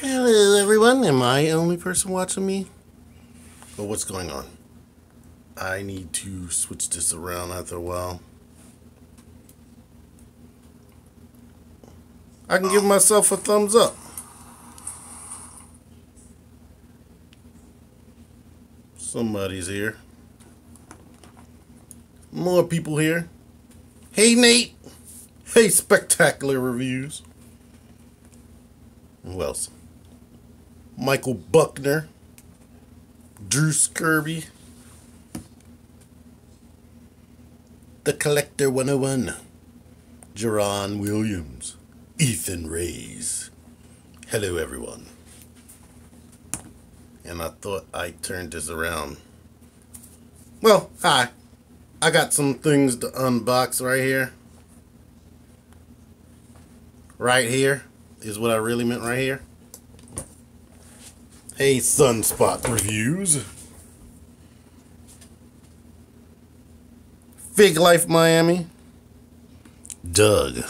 Hello everyone, am I the only person watching me? But what's going on? I need to switch this around after a while. I can give myself a thumbs up. Somebody's here. More people here. Hey Nate! Hey Spectacular Reviews. Who else? Michael Buckner, Drew Kirby, The Collector 101, Jerron Williams, Ethan Reyes. Hello everyone. And I thought I'd turn this around. Well, hi. I got some things to unbox right here. Right here is what I really meant right here. Hey, Sunspot Reviews. Fig Life Miami. Doug.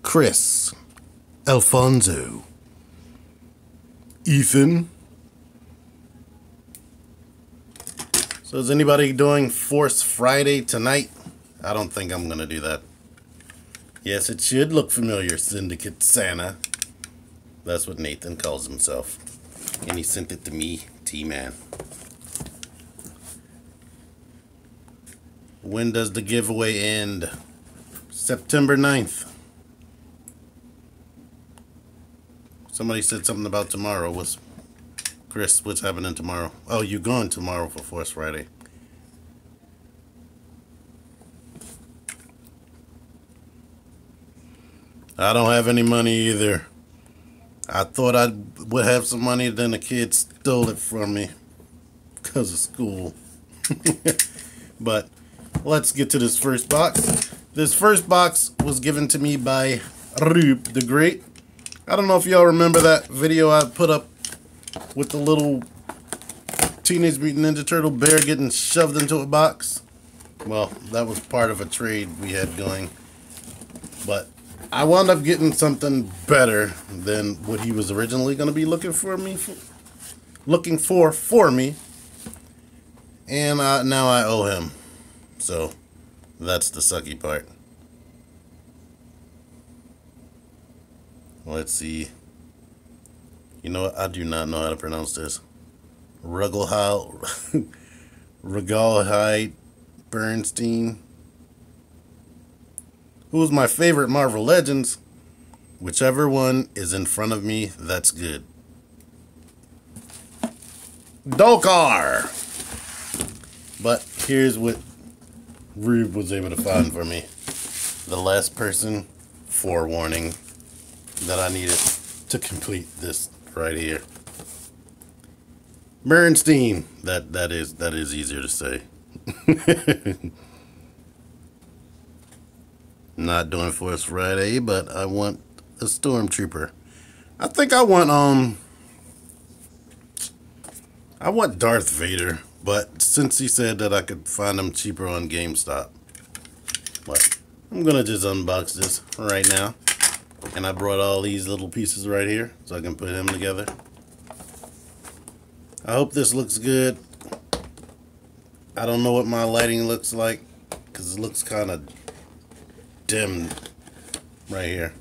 Chris. Alfonso. Ethan. So is anybody doing Force Friday tonight? I don't think I'm going to do that. Yes, it should look familiar, Syndicate Santa. That's what Nathan calls himself. And he sent it to me, TMan. When does the giveaway end? September 9th. Somebody said something about tomorrow. Chris, what's happening tomorrow? Oh, you're going tomorrow for Force Friday. I don't have any money either. I thought I would have some money, then the kids stole it from me because of school. But let's get to this first box. This first box was given to me by Rube the Great. I don't know if y'all remember that video I put up with the little Teenage Mutant Ninja Turtle bear getting shoved into a box. Well, that was part of a trade we had going. But I wound up getting something better than what he was originally going to be looking for me. And now I owe him. So that's the sucky part. Let's see. You know what? I do not know how to pronounce this. Regalhide Bernstein. Who's my favorite Marvel Legends? Whichever one is in front of me, that's good. Dokar! But here's what Rube was able to find for me. The last person forewarning that I needed to complete this right here. Bernstein. That is easier to say. Not doing Force Friday, but I want a Stormtrooper. I think I want Darth Vader, but since he said that I could find him cheaper on GameStop. But I'm gonna just unbox this right now. And I brought all these little pieces right here so I can put him together. I hope this looks good. I don't know what my lighting looks like because it looks kind of dim right here,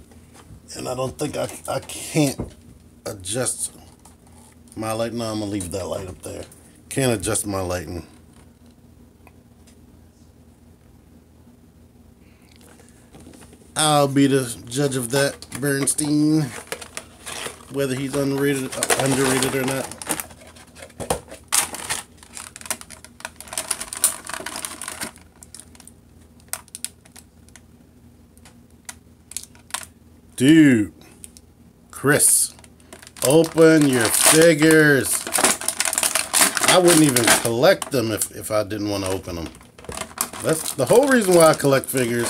and I don't think I can't adjust my light. No, I'm gonna leave that light up there. Can't adjust my lighting. I'll be the judge of that, Bernstein, whether he's underrated or not. Dude, Chris, open your figures. I wouldn't even collect them if I didn't want to open them. That's the whole reason why I collect figures,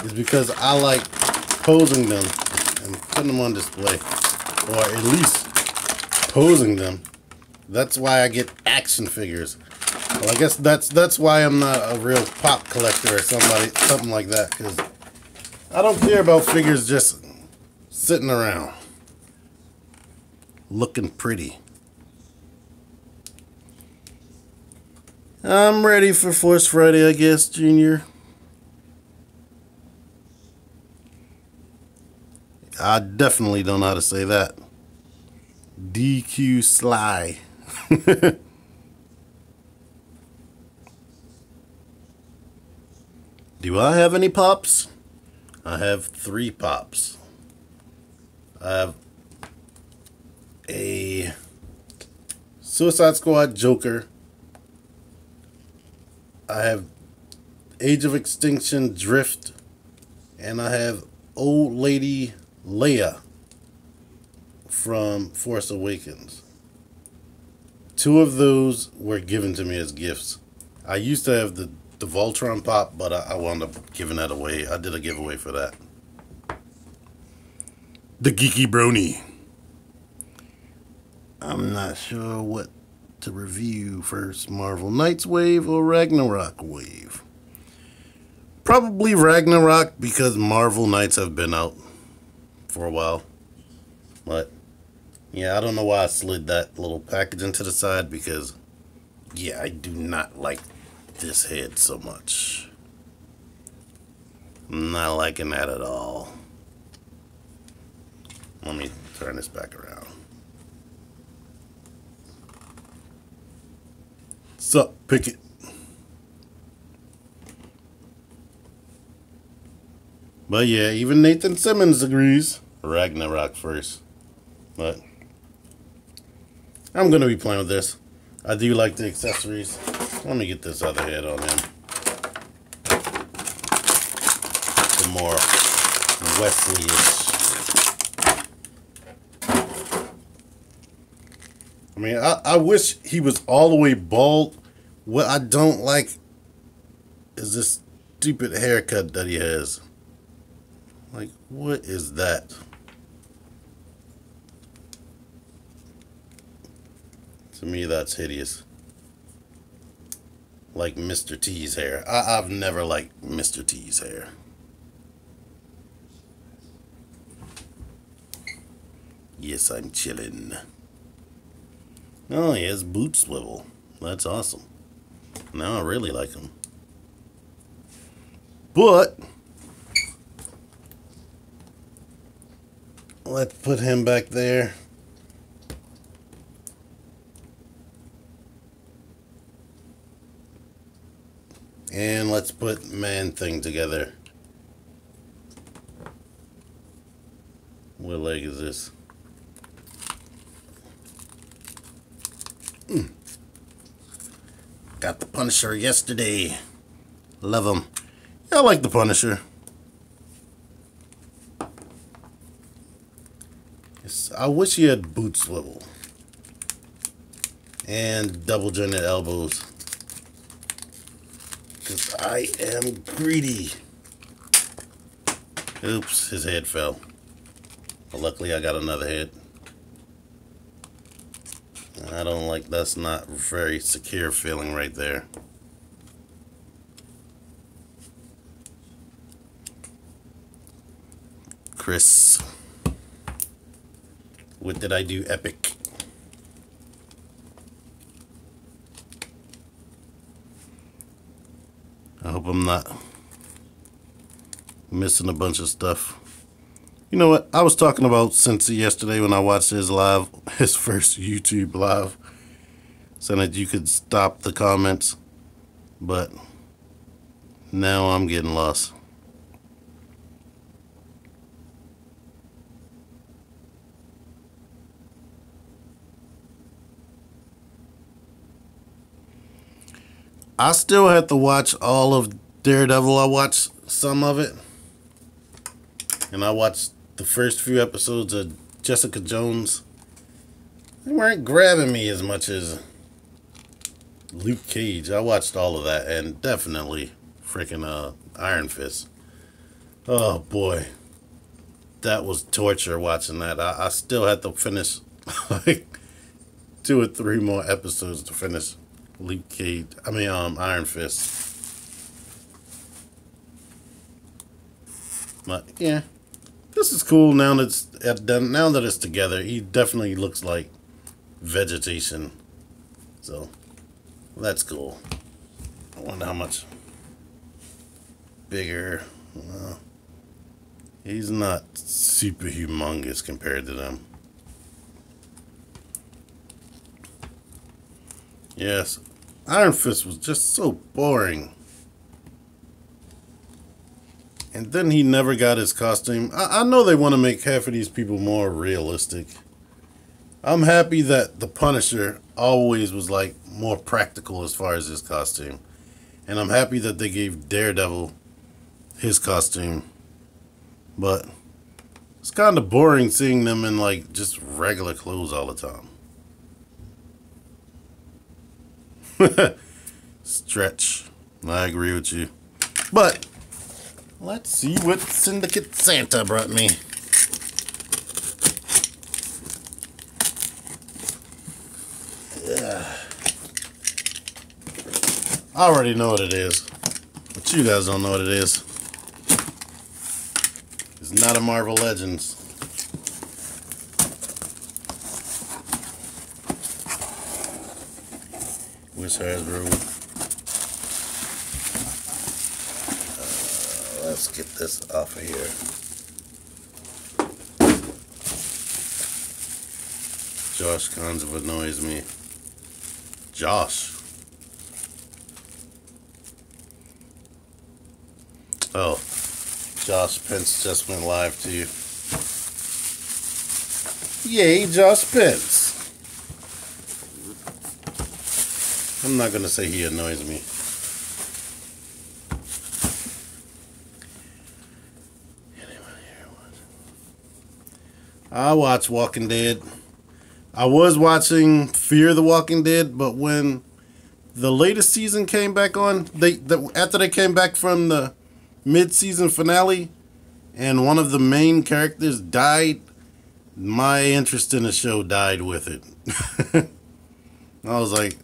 is because I like posing them and putting them on display, or at least posing them. That's why I get action figures. Well, I guess that's why I'm not a real pop collector or something like that, because I don't care about figures just sitting around. looking pretty. I'm ready for Force Friday, I guess, Junior. I definitely don't know how to say that. DQ Sly. Do I have any pops? I have 3 pops. I have a Suicide Squad Joker. I have Age of Extinction Drift. And I have Old Lady Leia from Force Awakens. 2 of those were given to me as gifts. I used to have the Voltron pop, but I wound up giving that away. I did a giveaway for that. The Geeky Brony. I'm not sure what to review first. Marvel Knights Wave or Ragnarok Wave? Probably Ragnarok, because Marvel Knights have been out for a while. But yeah, I don't know why I slid that little package into the side, because yeah, I do not like this head so much. I'm not liking that at all. Let me turn this back around. Sup, Pickett? But yeah, even Nathan Simmons agrees. Ragnarok first. But I'm gonna be playing with this. I do like the accessories. Let me get this other head on him. The more Wesley-ish. I mean, I wish he was all the way bald. What I don't like is this stupid haircut that he has. Like, what is that? To me, that's hideous. Like Mr. T's hair. I've never liked Mr. T's hair. Yes, I'm chillin'. Oh, he has boot swivel. That's awesome. Now I really like him. But let's put him back there. And let's put Man-Thing together. What leg is this? Got the Punisher yesterday. Love him. Yeah, I like the Punisher. I wish he had boot swivel. And double jointed elbows. Because I am greedy. Oops, his head fell. But luckily I got another head. I don't like, that's not very secure feeling right there. Chris. What did I do? Epic. I hope I'm not missing a bunch of stuff. You know what? I was talking about Cincy yesterday when I watched his live, his first YouTube live, saying that you could stop the comments, but now I'm getting lost. I still have to watch all of Daredevil. I watched some of it. And I watched the first few episodes of Jessica Jones. They weren't grabbing me as much as Luke Cage. I watched all of that, and definitely freaking Iron Fist. Oh boy. That was torture watching that. I still had to finish like 2 or 3 more episodes to finish Luke Cage. Iron Fist. But yeah, This is cool now that it's together. He definitely looks like vegetation. So that's cool. I wonder how much bigger. He's not super humongous compared to them. Yes, Iron Fist was just so boring. And then he never got his costume. I know they want to make half of these people more realistic. I'm happy that the Punisher always was like more practical as far as his costume. And I'm happy that they gave Daredevil his costume. But it's kind of boring seeing them in like just regular clothes all the time. Stretch. I agree with you. But let's see what Syndicate Santa brought me. I already know what it is, but you guys don't know what it is. It's not a Marvel Legends. Wish has Rube. Let's get this off of here. Josh kind of annoys me. Josh. Oh, Josh Pence just went live too. Yay, Josh Pence. I'm not gonna say he annoys me. I watch Walking Dead. I was watching Fear the Walking Dead, but when the latest season came back on, after they came back from the mid-season finale and one of the main characters died, my interest in the show died with it. I was like,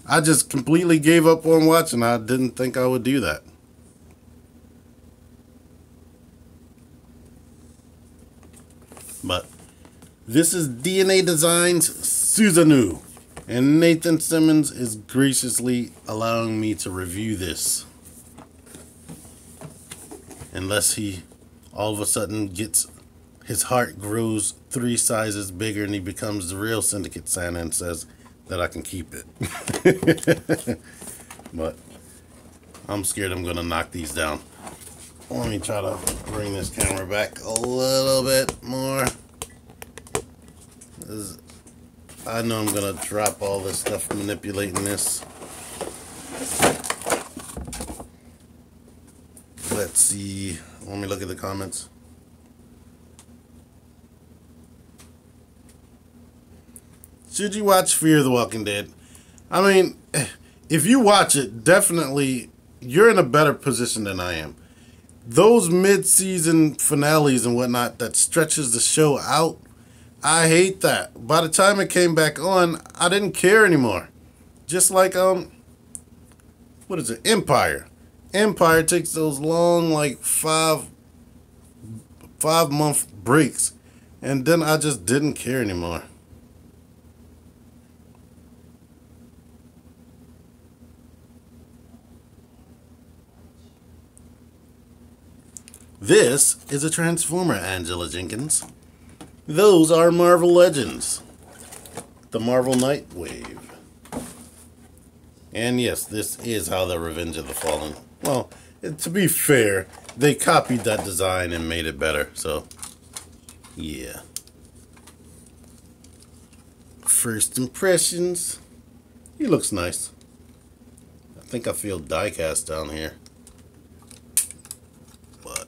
I just completely gave up on watching. I didn't think I would do that. But this is DNA Designs Susanoo, and Nathan Simmons is graciously allowing me to review this. Unless he all of a sudden his heart grows 3 sizes bigger and he becomes the real Syndicate Santa and says that I can keep it. But I'm scared I'm gonna knock these down. Let me try to bring this camera back a little bit more. I know I'm gonna drop all this stuff manipulating this. Let's see. Let me look at the comments. Should you watch Fear the Walking Dead? I mean, if you watch it, definitely you're in a better position than I am. Those mid-season finales and whatnot that stretches the show out, I hate that. By the time it came back on, I didn't care anymore. Just like what is it? Empire. Empire takes those long, like 5-month breaks, and then I just didn't care anymore. This is a Transformer, Angela Jenkins. Those are Marvel Legends. The Marvel Nightwave. And yes, this is how the Revenge of the Fallen. Well, to be fair, they copied that design and made it better, so yeah. First impressions. He looks nice. I think I feel die cast down here. But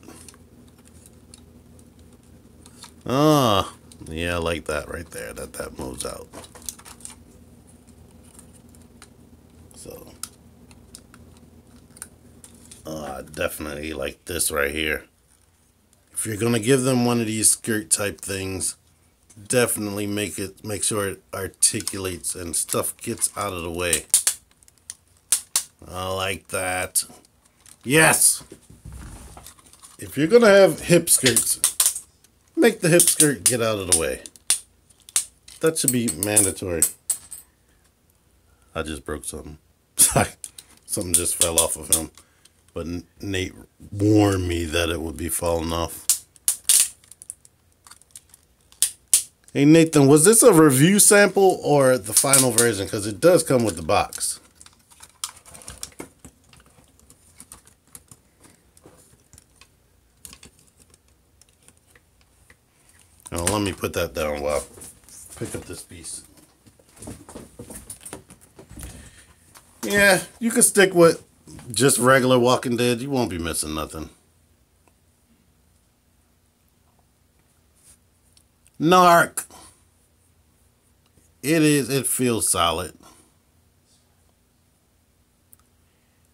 yeah, I like that right there. That moves out. So I definitely like this right here. If you're gonna give them one of these skirt type things, definitely make sure it articulates and stuff gets out of the way. I like that. Yes! If you're gonna have hip skirts, make the hip skirt get out of the way. That should be mandatory. I just broke something. Sorry. Something just fell off of him. But Nate warned me that it would be falling off. Hey Nathan, was this a review sample or the final version? Because it does come with the box. Now let me put that down while I pick up this piece. Yeah, you can stick with just regular Walking Dead. You won't be missing nothing. Narc. It feels solid.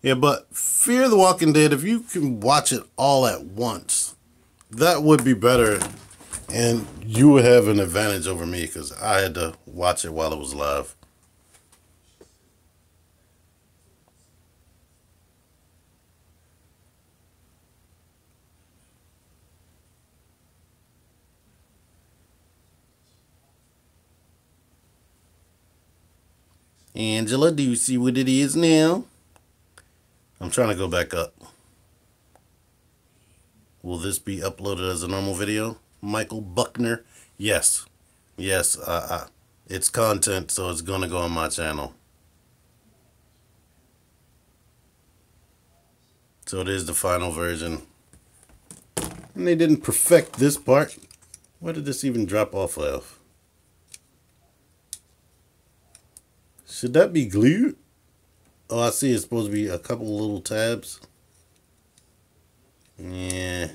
Yeah, but Fear the Walking Dead, if you can watch it all at once, that would be better. And you would have an advantage over me because I had to watch it while it was live. Angela, do you see what it is now? I'm trying to go back up. Will this be uploaded as a normal video? Michael Buckner? Yes. Yes, it's content, so it's going to go on my channel. So it is the final version. And they didn't perfect this part. Where did this even drop off of? Should that be glued? Oh, I see it's supposed to be a couple little tabs. Yeah.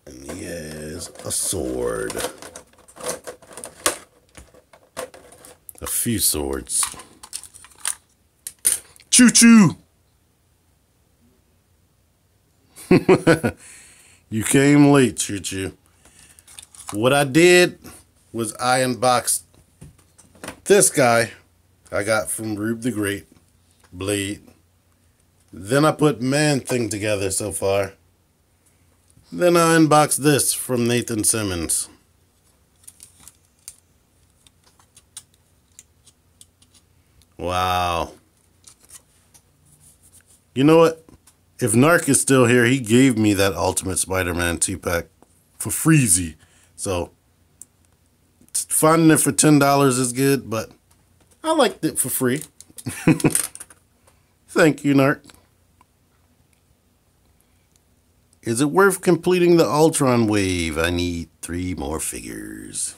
And he has a sword. A few swords. Choo-choo! You came late, Choo-choo. What I did was I unboxed this guy I got from Rube the Great, Blade. Then I put Man-Thing together so far. Then I unboxed this from Nathan Simmons. Wow. You know what? If Narc is still here, he gave me that Ultimate Spider-Man 2-pack for freezy. So, finding it for $10 is good, but I liked it for free. Thank you, Narc. Is it worth completing the Ultron wave? I need 3 more figures.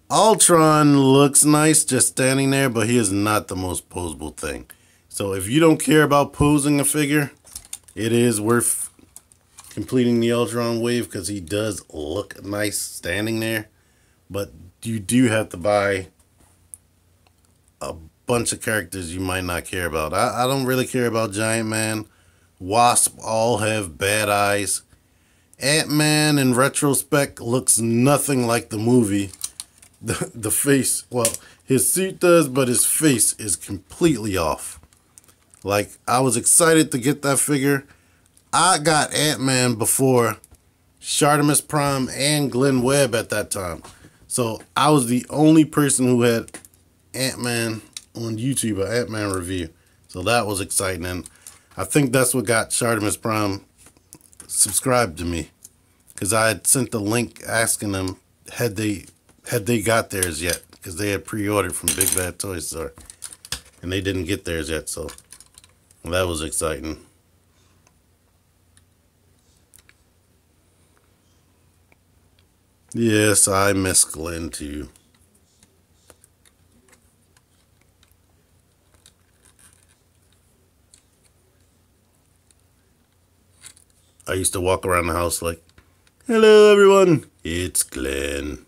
Ultron looks nice just standing there, but he is not the most posable thing. So if you don't care about posing a figure, it is worth completing the Ultron wave because he does look nice standing there. But you do have to buy a bunch of characters you might not care about. I don't really care about Giant Man. Wasp all have bad eyes. Ant-Man in retrospect looks nothing like the movie. The face, well, his suit does, but his face is completely off. Like, I was excited to get that figure. I got Ant-Man before Shartimus Prime and Glenn Webb at that time. So I was the only person who had Ant-Man on YouTube, an Ant-Man review. So that was exciting. And I think that's what got Shartimus Prime subscribed to me. Because I had sent the link asking them had they got theirs yet. Because they had pre-ordered from Big Bad Toy Store. And they didn't get theirs yet. So that was exciting. Yes, I miss Glenn too. I used to walk around the house like, hello everyone, it's Glenn.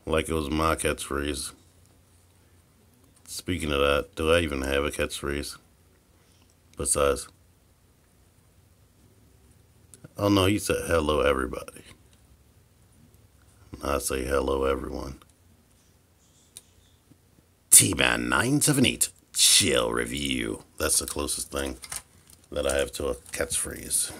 Like it was my catchphrase. Speaking of that, do I even have a catchphrase? Besides, oh no, he said hello everybody. I say hello everyone. TMan 978 Chill Review. That's the closest thing that I have to a catchphrase.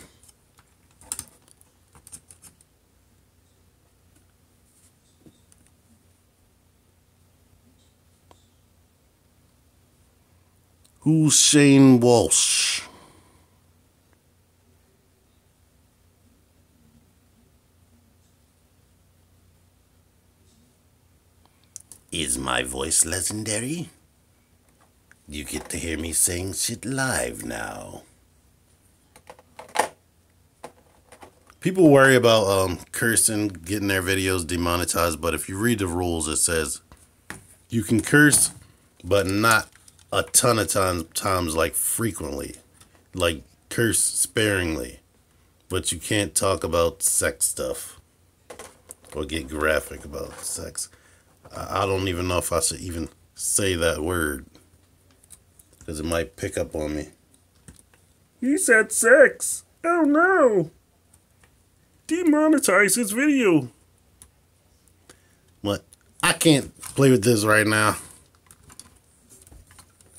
Who's Shane Walsh? Is my voice legendary? You get to hear me saying shit live now. People worry about cursing, getting their videos demonetized, but if you read the rules, it says you can curse, but not a ton of times, like frequently. Like curse sparingly. But you can't talk about sex stuff or get graphic about sex. I don't even know if I should even say that word, because it might pick up on me. He said sex. Oh no. Demonetize his video. But I can't play with this right now.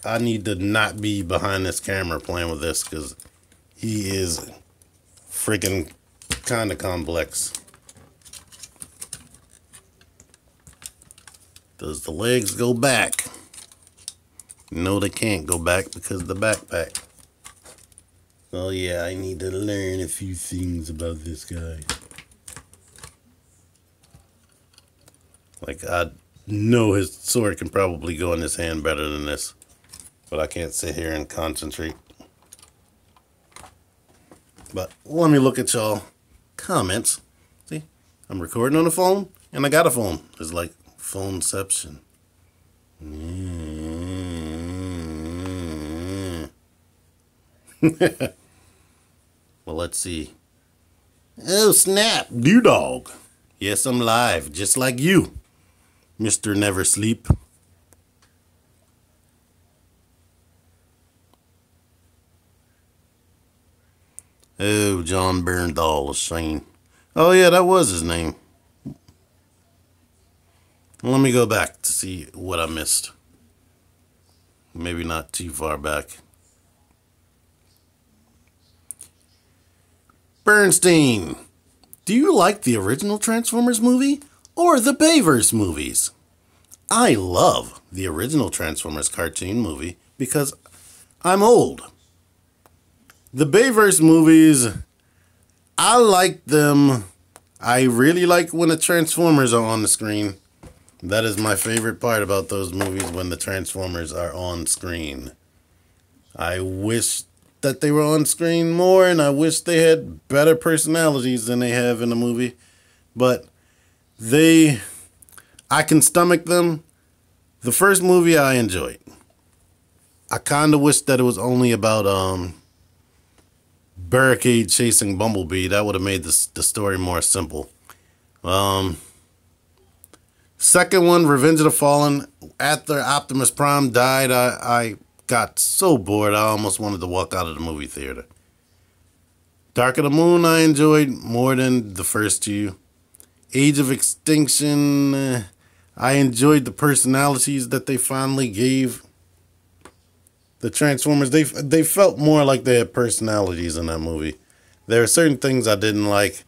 I need to not be behind this camera playing with this, because he is freaking kind of complex. Does the legs go back? No, they can't go back because of the backpack. Oh yeah, I need to learn a few things about this guy. Like, I know his sword can probably go in his hand better than this, but I can't sit here and concentrate. But let me look at y'all comments. See, I'm recording on the phone, and I got a phone. It's like phoneception. Well, let's see. Oh, snap, new dog. Yes, I'm live, just like you, Mr. Never Sleep. Oh, John Bernthal is saying. Oh, yeah, that was his name. Let me go back to see what I missed. Maybe not too far back. Bernstein, do you like the original Transformers movie or the Bayverse movies? I love the original Transformers cartoon movie because I'm old. The Bayverse movies, I like them. I really like when the Transformers are on the screen. That is my favorite part about those movies, when the Transformers are on screen. I wish that they were on screen more, and I wish they had better personalities than they have in the movie. But I can stomach them. The first movie I enjoyed. I kind of wish that it was only about Barricade chasing Bumblebee. That would have made the story more simple. Second one, Revenge of the Fallen. After Optimus Prime died, I got so bored I almost wanted to walk out of the movie theater. Dark of the Moon I enjoyed more than the first two. Age of Extinction, I enjoyed the personalities that they finally gave the Transformers. They felt more like they had personalities in that movie. There are certain things I didn't like,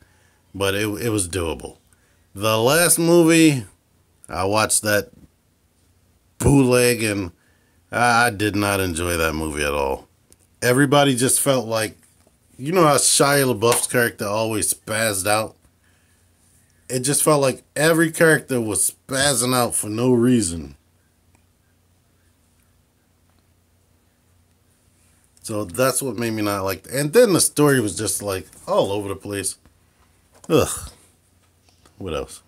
but it was doable. The last movie, I watched that bootleg, and I did not enjoy that movie at all. Everybody just felt like, you know how Shia LaBeouf's character always spazzed out? It just felt like every character was spazzing out for no reason. So that's what made me not like it. And then the story was just like all over the place. Ugh. What else?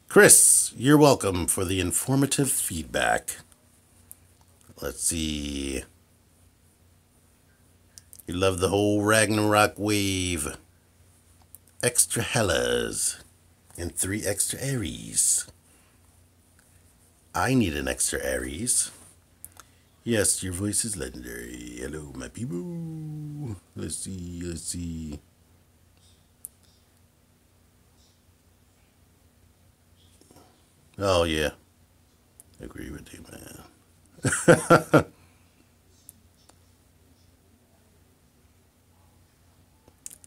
Chris, you're welcome for the informative feedback. Let's see. You love the whole Ragnarok wave. Extra Hellas. And 3 extra Aries. I need an extra Aries. Yes, your voice is legendary. Hello, my people. Let's see. Oh, yeah. Agree with you, man.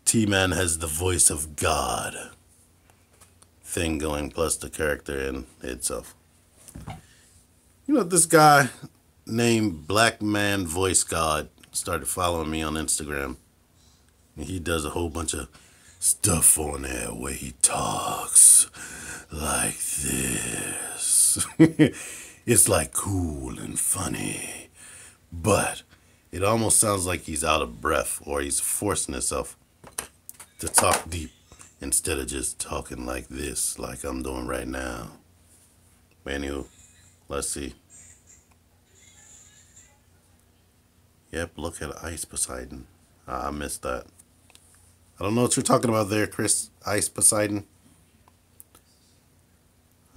T-Man has the voice of God thing going, plus the character in itself. You know, this guy named Black Man Voice God started following me on Instagram. And he does a whole bunch of stuff on there where he talks like this. It's like cool and funny, but it almost sounds like he's out of breath or he's forcing himself to talk deep instead of just talking like this, like I'm doing right now. Anywho, let's see. Yep, look at Ice Poseidon. I missed that. I don't know what you're talking about there, Chris. Ice Poseidon.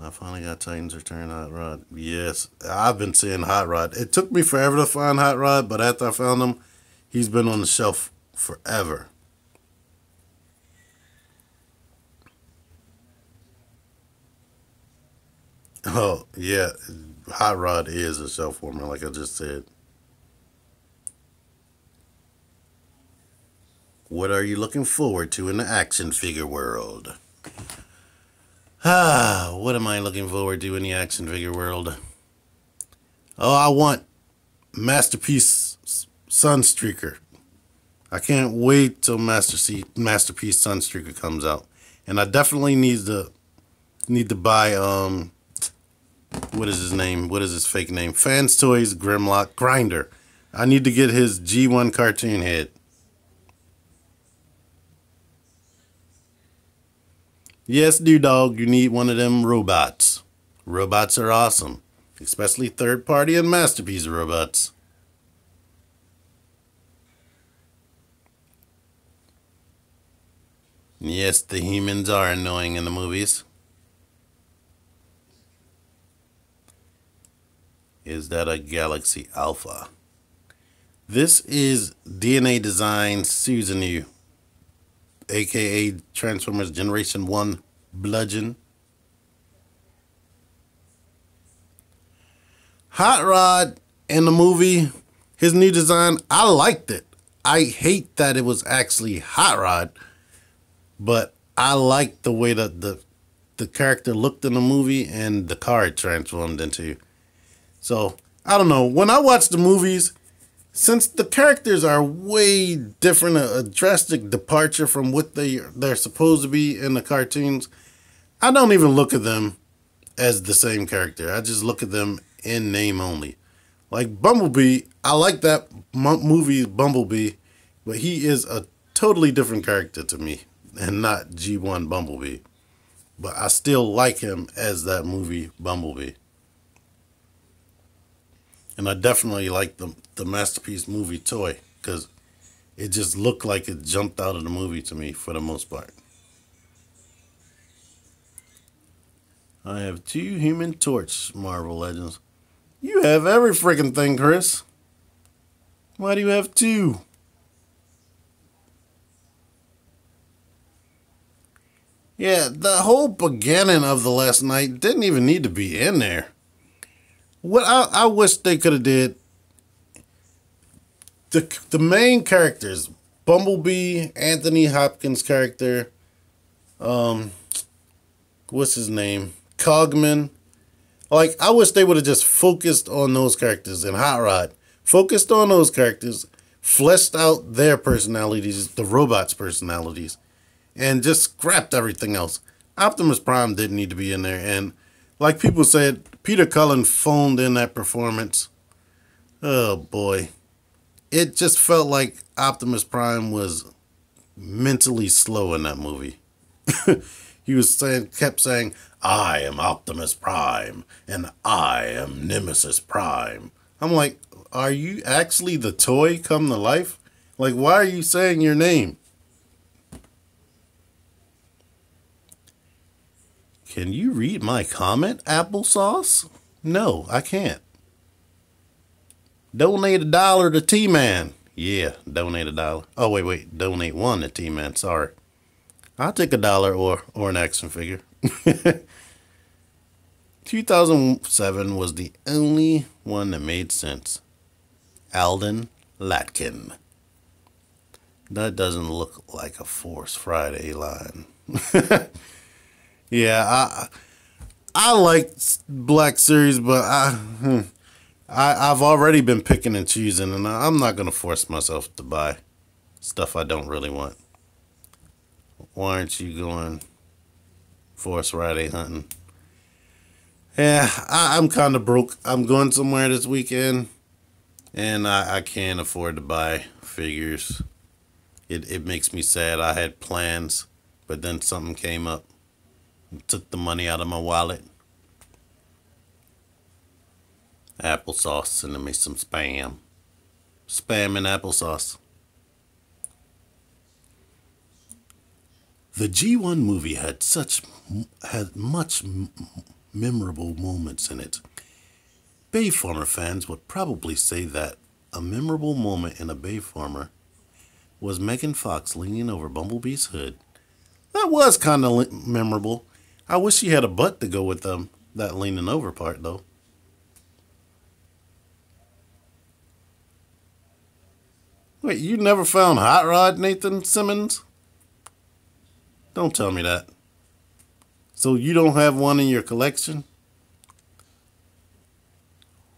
I finally got Titans Return Hot Rod. Yes, I've been seeing Hot Rod. It took me forever to find Hot Rod, but after I found him, he's been on the shelf forever. Oh, yeah. Hot Rod is a shelf warmer, like I just said. What are you looking forward to in the action figure world? What am I looking forward to in the action figure world? Oh, I want Masterpiece Sunstreaker. I can't wait till Masterpiece Sunstreaker comes out. And I definitely need to buy what is his name? What is his fake name? Fans Toys Grimlock Grinder. I need to get his G1 cartoon head. Yes, dog, you need one of them robots. Robots are awesome, especially third-party and Masterpiece robots. Yes, the humans are annoying in the movies. Is that a Galaxy Alpha? This is DNA Design Susanoo, aka Transformers Generation 1 Bludgeon. Hot Rod in the movie, his new design, I liked it. I hate that it was actually Hot Rod, but I liked the way that the character looked in the movie and the car it transformed into. So, I don't know. When I watch the movies, since the characters are way different, a drastic departure from what they're supposed to be in the cartoons, I don't even look at them as the same character. I just look at them in name only. Like Bumblebee, I like that movie Bumblebee, but he is a totally different character to me and not G1 Bumblebee. But I still like him as that movie Bumblebee. And I definitely like the Masterpiece movie toy because it just looked like it jumped out of the movie to me for the most part. I have 2 Human Torch Marvel Legends. You have every freaking thing, Chris. Why do you have 2? Yeah, the whole beginning of the last night didn't even need to be in there. What I wish they could have did, the main characters, Bumblebee, Anthony Hopkins' character, what's his name, Cogman. Like, I wish they would have just focused on those characters in Hot Rod. Focused on those characters, fleshed out their personalities, the robots' personalities, and just scrapped everything else. Optimus Prime didn't need to be in there, and like people said, Peter Cullen phoned in that performance. Oh boy. It just felt like Optimus Prime was mentally slow in that movie. He kept saying, I am Optimus Prime, and I am Nemesis Prime. I'm like, are you actually the toy come to life? Like, why are you saying your name? Can you read my comment, applesauce? No, I can't. Donate $1 to TMan. Yeah, donate $1. Oh, wait. Donate 1 to TMan. Sorry. I'll take $1 or an action figure. 2007 was the only one that made sense. Alden Latkin. That doesn't look like a Force Friday line. Yeah, I like Black Series, but I've already been picking and choosing, and I'm not gonna force myself to buy stuff I don't really want. Why aren't you going Force Friday hunting? Yeah, I'm kind of broke. I'm going somewhere this weekend, and I can't afford to buy figures. It makes me sad. I had plans, but then something came up and took the money out of my wallet. Applesauce, sending me some spam. Spam and applesauce. The G1 movie had much memorable moments in it. Bayformer fans would probably say that a memorable moment in a Bayformer was Megan Fox leaning over Bumblebee's hood. That was kind of memorable. I wish she had a butt to go with that leaning over part, though. Wait, you never found Hot Rod, Nathan Simmons? Don't tell me that. So you don't have one in your collection?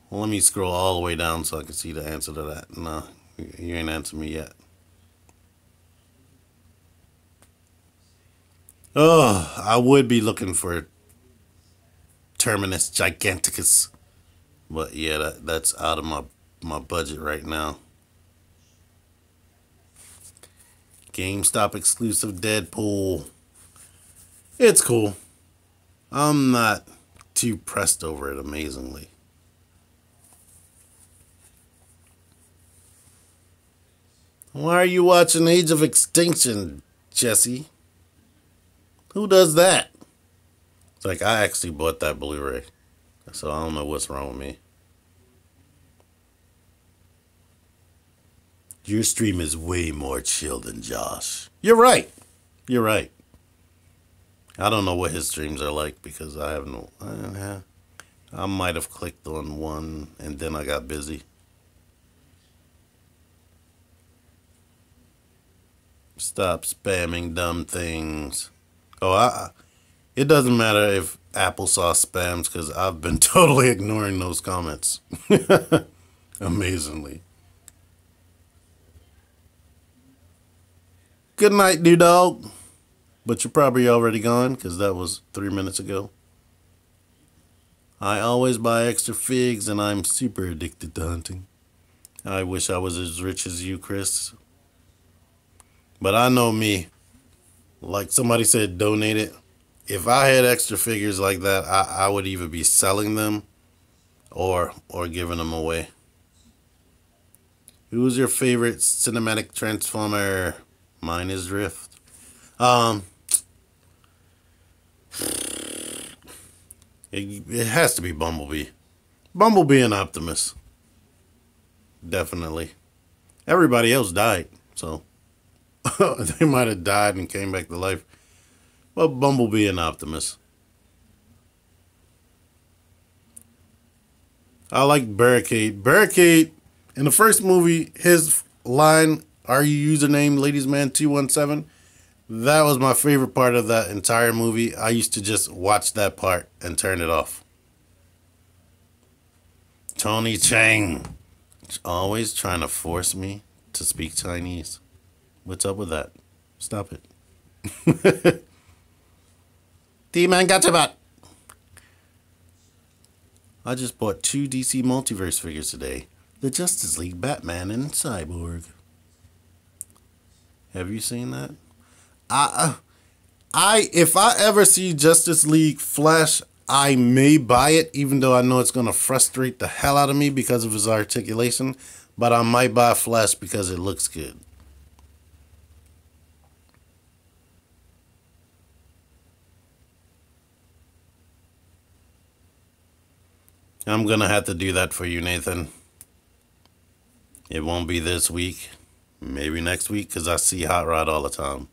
Well, let me scroll all the way down so I can see the answer to that. No, you ain't answered me yet. Oh, I would be looking for Terminus Giganticus. But yeah, that's out of my budget right now. GameStop exclusive Deadpool. It's cool. I'm not too pressed over it, amazingly. Why are you watching Age of Extinction, Jesse? Who does that? It's like, I actually bought that Blu-ray, so I don't know what's wrong with me. Your stream is way more chill than Josh. You're right. You're right. I don't know what his streams are like because I have no... I might have clicked on one and then I got busy. Stop spamming dumb things. Oh, it doesn't matter if Applesauce spams because I've been totally ignoring those comments. Amazingly. Good night, new dog. But you're probably already gone because that was 3 minutes ago. I always buy extra figs and I'm super addicted to hunting. I wish I was as rich as you, Chris. But I know me. Like somebody said, donate it. If I had extra figures like that, I would either be selling them or giving them away. Who's your favorite cinematic transformer? Mine is Drift. It has to be Bumblebee. Bumblebee and Optimus. Definitely. Everybody else died, so they might have died and came back to life. But Bumblebee and Optimus. I like Barricade. Barricade, in the first movie, his line, "Are you username ladiesman217?" That was my favorite part of that entire movie. I used to just watch that part and turn it off. Tony Chang. Always trying to force me to speak Chinese. What's up with that? Stop it. TMan got your butt. I just bought 2 DC Multiverse figures today. The Justice League, Batman, and Cyborg. Have you seen that? If I ever see Justice League Flash, I may buy it, even though I know it's going to frustrate the hell out of me because of his articulation. But I might buy Flash because it looks good. I'm going to have to do that for you, Nathan. It won't be this week. Maybe next week, because I see Hot Rod all the time.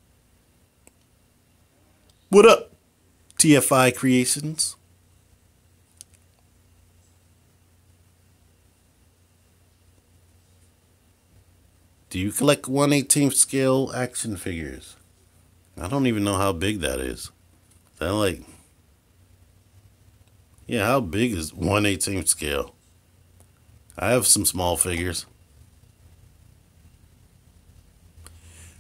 What up, TFI Creations? Do you collect 1/18 scale action figures? I don't even know how big that is. Is that like... Yeah, how big is 1/18 scale? I have some small figures.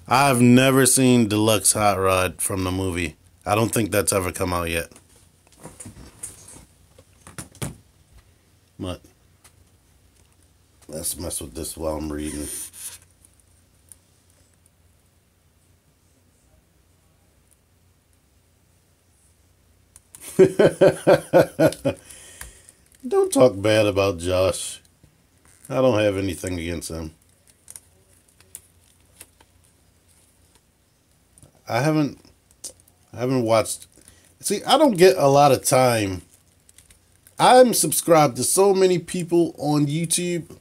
I've never seen Deluxe Hot Rod from the movie. I don't think that's ever come out yet. But let's mess with this while I'm reading. Don't talk bad about Josh. I don't have anything against him. I haven't watched. See, I don't get a lot of time. I'm subscribed to so many people on YouTube.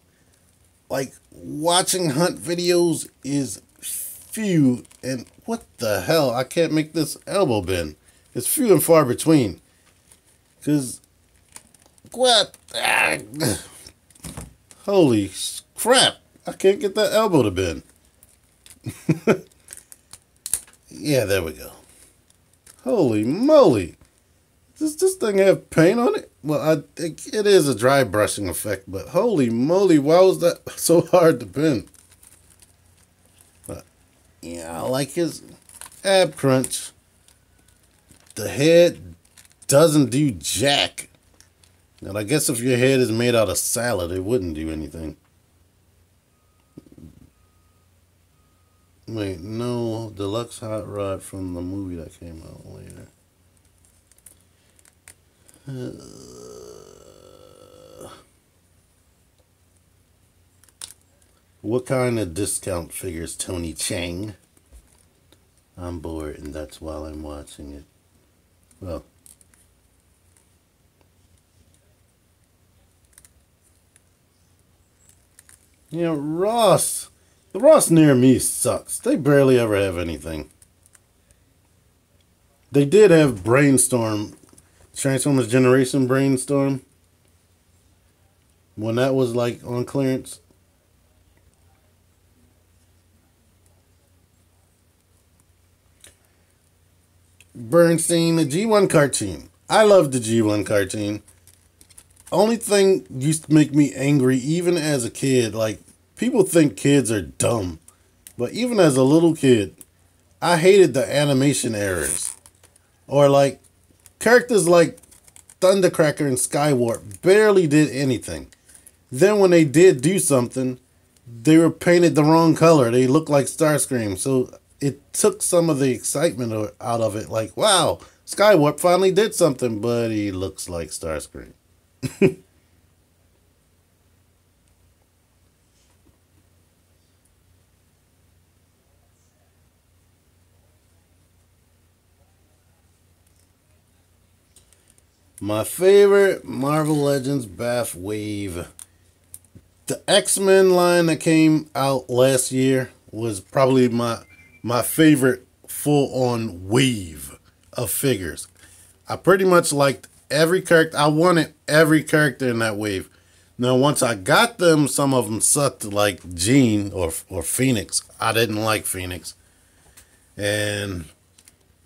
Like, watching hunt videos is few. And what the hell? I can't make this elbow bend. It's few and far between. Because, what? Holy crap. I can't get that elbow to bend. Yeah, there we go. Holy moly. Does this thing have paint on it? Well, I think it is a dry brushing effect, but holy moly, why was that so hard to bend? But, yeah, I like his ab crunch. The head doesn't do jack. And I guess if your head is made out of salad, it wouldn't do anything. Wait, no, Deluxe Hot Rod from the movie that came out later. What kind of discount figures, Tony Chang? I'm bored, and that's while I'm watching it. Well, yeah, Ross. The Ross near me sucks. They barely ever have anything. They did have Brainstorm, Transformers Generation Brainstorm, when that was like on clearance. Bernstein, the G1 cartoon. I love the G1 cartoon. Only thing used to make me angry, even as a kid, like, people think kids are dumb. But even as a little kid, I hated the animation errors. Or like, characters like Thundercracker and Skywarp barely did anything. Then when they did do something, they were painted the wrong color. They looked like Starscream. So it took some of the excitement out of it. Like, wow, Skywarp finally did something, but he looks like Starscream. My favorite Marvel Legends Bath wave. The X-Men line that came out last year was probably my favorite full-on wave of figures. I pretty much liked every character. I wanted every character in that wave. Now, once I got them, some of them sucked, like Jean or Phoenix. I didn't like Phoenix. And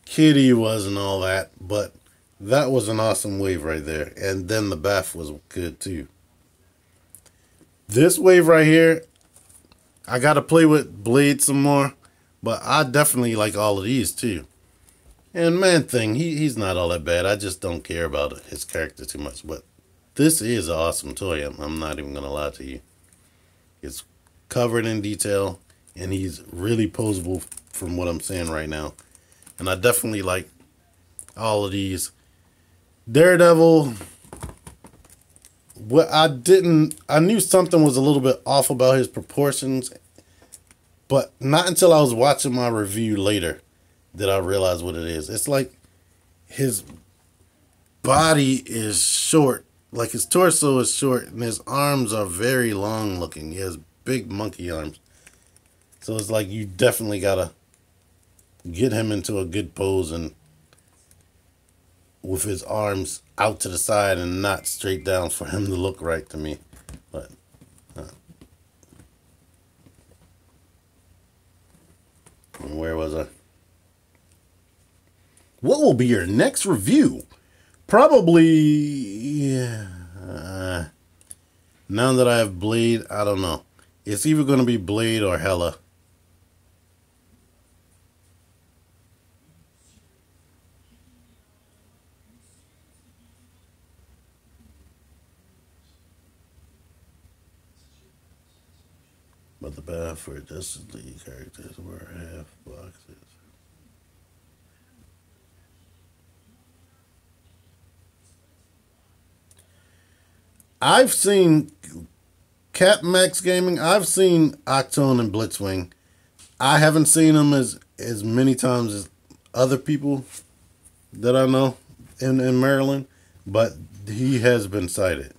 Kitty wasn't all that, but that was an awesome wave right there. And then the Bath was good too. This wave right here, I got to play with Blade some more, but I definitely like all of these too. And Man-Thing, he's not all that bad. I just don't care about his character too much. But this is an awesome toy. I'm not even going to lie to you. It's covered in detail, and he's really poseable from what I'm saying right now. And I definitely like all of these. Daredevil, I knew something was a little bit off about his proportions, but not until I was watching my review later did I realize what it is. It's like his body is short, like his torso is short, and his arms are very long looking. He has big monkey arms. So it's like you definitely gotta get him into a good pose and with his arms out to the side and not straight down for him to look right to me. But Where was I? What will be your next review? Probably, yeah. Now that I have Blade, I don't know. It's either going to be Blade or Hella. But the bad for Justice League characters were half boxes. I've seen Cap Max Gaming. I've seen Octone and Blitzwing. I haven't seen them as many times as other people that I know in Maryland, but he has been cited.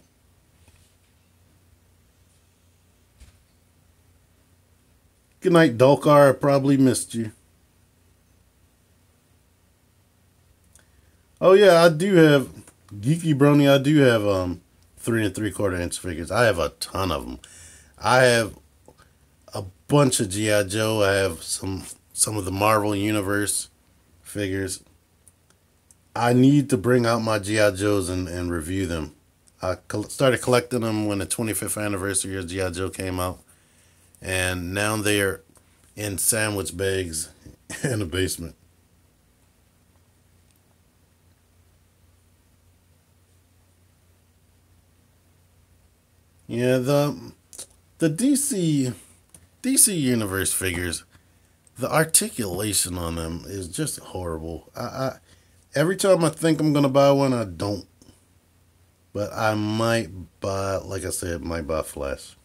Good night, Dolkar. I probably missed you. Oh yeah, I do have Geeky Brony. I do have 3 3/4 inch figures. I have a ton of them. I have a bunch of G.I. Joe. I have some of the Marvel Universe figures. I need to bring out my G.I. Joes and review them. I started collecting them when the 25th anniversary of G.I. Joe came out. And now they are in sandwich bags in the basement. Yeah, the DC Universe figures, the articulation on them is just horrible. I every time I think I'm gonna buy one, I don't. But I might buy, like I said, might buy Flash.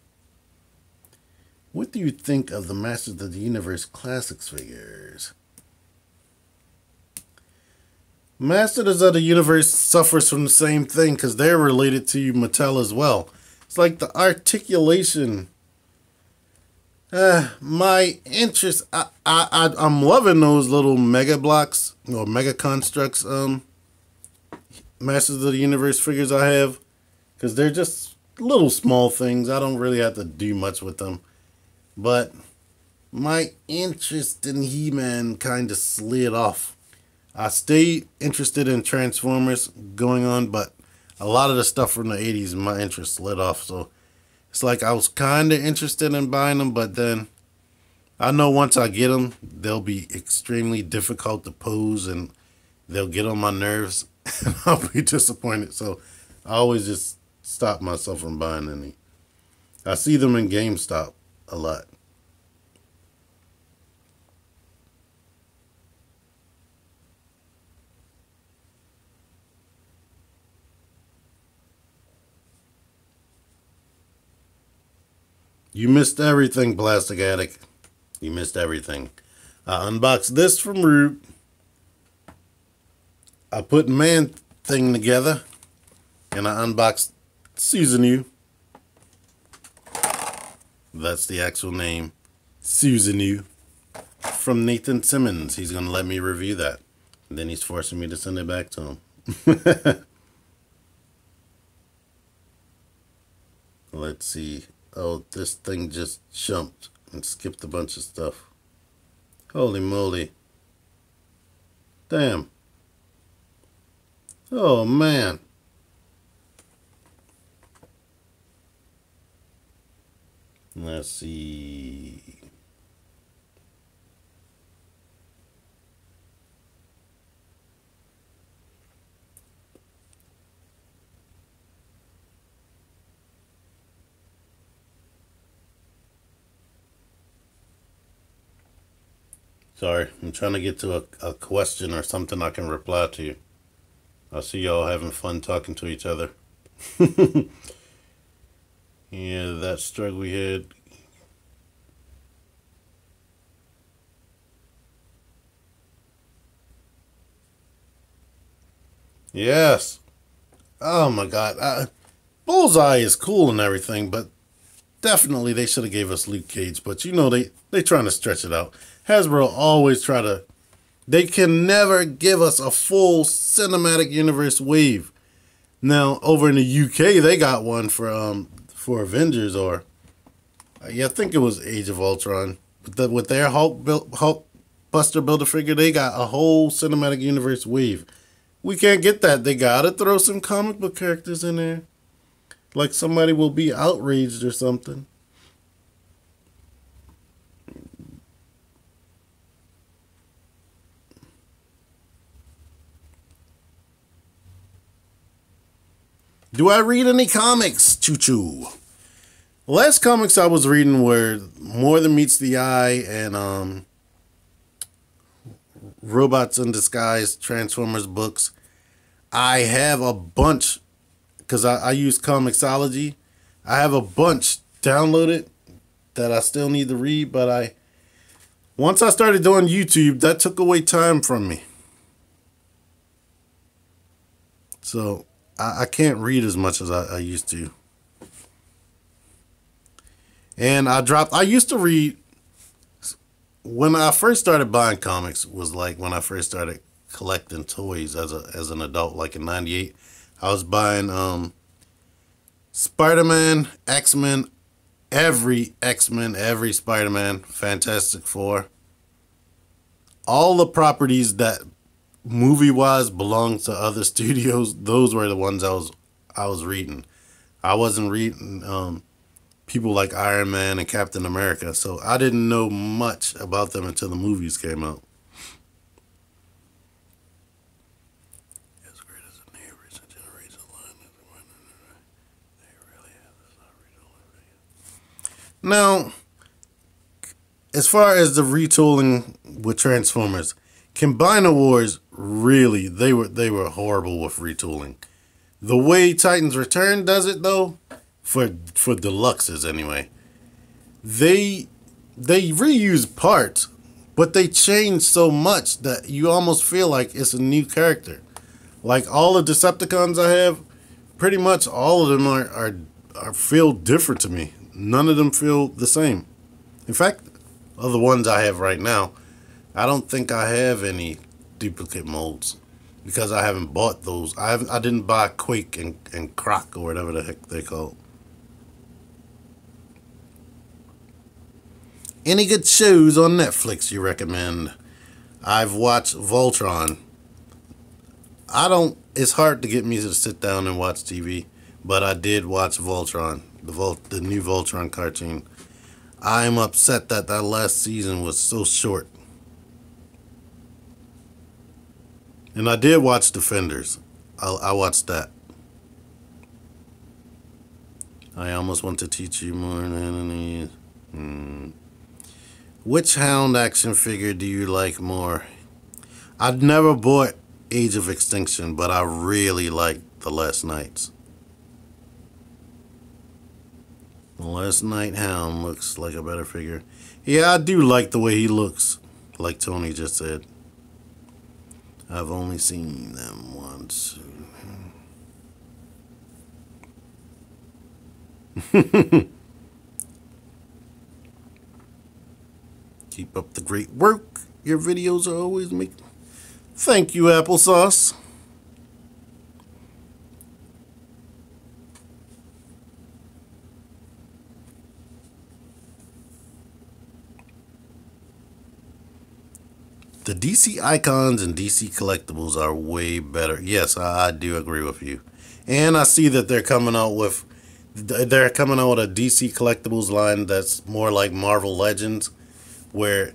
What do you think of the Masters of the Universe Classics figures? Masters of the Universe suffers from the same thing because they're related to Mattel as well. It's like the articulation. My interest, I'm loving those little Mega Blocks or Mega Constructs Masters of the Universe figures I have, because they're just little small things. I don't really have to do much with them. But my interest in He-Man kind of slid off. I stayed interested in Transformers going on, but a lot of the stuff from the 80s, my interest slid off. So it's like I was kind of interested in buying them, but then I know once I get them, they'll be extremely difficult to pose and they'll get on my nerves and I'll be disappointed. So I always just stop myself from buying any. I see them in GameStop a lot. You missed everything, Plastic Addict. You missed everything. I unboxed this from Rube. I put Man Thing together. And I unboxed Susan You. That's the actual name. Susan You. From Nathan Simmons. He's going to let me review that. And then he's forcing me to send it back to him. Let's see. Oh, this thing just jumped and skipped a bunch of stuff. Holy moly. Damn. Oh, man. Let's see. Sorry, I'm trying to get to a question or something I can reply to. I see y'all having fun talking to each other. Yeah, that struggle we had. Yes. Oh my God. Bullseye is cool and everything, but definitely they should have gave us Luke Cage. But you know they trying to stretch it out. Hasbro always try to. They can never give us a full cinematic universe wave. Now over in the UK they got one for Avengers, or yeah, I think it was Age of Ultron. But with their Hulk Buster Build-A-Figure, they got a whole cinematic universe wave. We can't get that. They gotta throw some comic book characters in there. Like somebody will be outraged or something. Do I read any comics? Choo-choo. The last comics I was reading were More Than Meets the Eye and Robots in Disguise, Transformers books. I have a bunch, because I use Comixology. I have a bunch downloaded that I still need to read, but once I started doing YouTube, that took away time from me. So I can't read as much as I used to. And I used to read, when I first started buying comics, was like when I first started collecting toys as an adult, like in '98. I was buying Spider-Man, X-Men, every Spider-Man, Fantastic Four. All the properties that movie-wise belong to other studios, those were the ones I was reading. I wasn't reading people like Iron Man and Captain America, so I didn't know much about them until the movies came out. As great as the neighbors and generations line, they really have this. Now, as far as the retooling with Transformers, Combiner Wars, really, they were horrible with retooling. The way Titans Return does it, though, for deluxes anyway, they reuse parts, but they change so much that you almost feel like it's a new character. Like all the Decepticons I have, pretty much all of them are feel different to me. None of them feel the same. In fact, of the ones I have right now, I don't think I have any duplicate molds because I haven't bought those. I didn't buy Quake and Croc or whatever the heck they call. Any good shows on Netflix you recommend? I've watched Voltron. It's hard to get me to sit down and watch TV, but I did watch Voltron, the new Voltron cartoon. I'm upset that last season was so short. And I did watch Defenders. I watched that. I almost want to teach you more than any. Which Hound action figure do you like more? I've never bought Age of Extinction, but I really like the Last Knights. The Last Knight Hound looks like a better figure. Yeah, I do like the way he looks, like Tony just said. I've only seen them once. Keep up the great work. Your videos are always making. Thank you, Applesauce. The DC icons and DC collectibles are way better. Yes, I do agree with you. And I see that they're coming out with a DC collectibles line that's more like Marvel Legends, where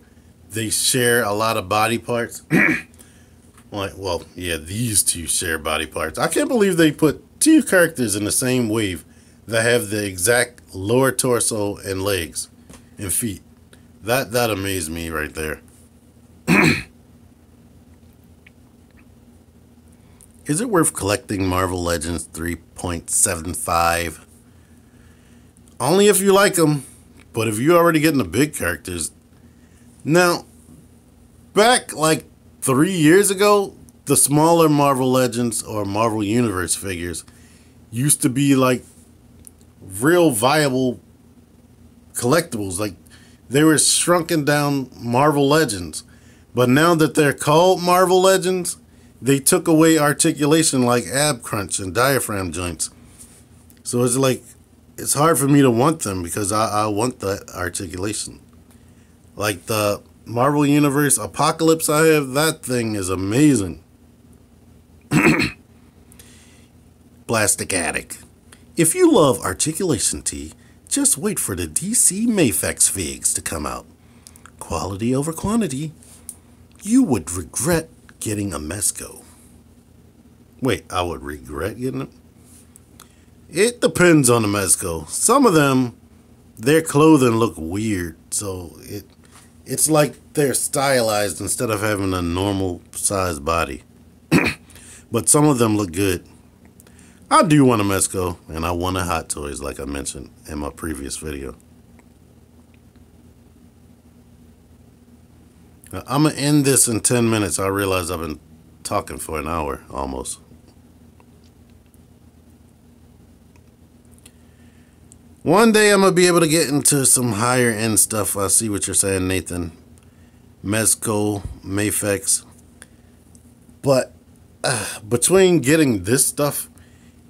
they share a lot of body parts. Well, yeah, these two share body parts. I can't believe they put two characters in the same wave that have the exact lower torso and legs and feet. That amazed me right there. Is it worth collecting Marvel Legends 3.75? Only if you like them. But if you're already getting the big characters. Now, back like 3 years ago, the smaller Marvel Legends or Marvel Universe figures used to be like real viable collectibles. Like they were shrunken down Marvel Legends. But now that they're called Marvel Legends, they took away articulation like ab crunch and diaphragm joints. So it's like, it's hard for me to want them because I want that articulation. Like the Marvel Universe Apocalypse I have, that thing is amazing. Plastic Attic. If you love articulation tea, just wait for the DC Mafex figs to come out. Quality over quantity. You would regret getting a Mesco. Wait, I would regret getting them? It depends on the Mezco. Some of them, their clothing look weird, so it's like they're stylized instead of having a normal sized body. But some of them look good. I do want a Mezco, and I want a Hot Toys like I mentioned in my previous video. I'm going to end this in 10 minutes. I realize I've been talking for an hour almost. One day I'm going to be able to get into some higher end stuff. I see what you're saying, Nathan. Mezco, Mafex. But between getting this stuff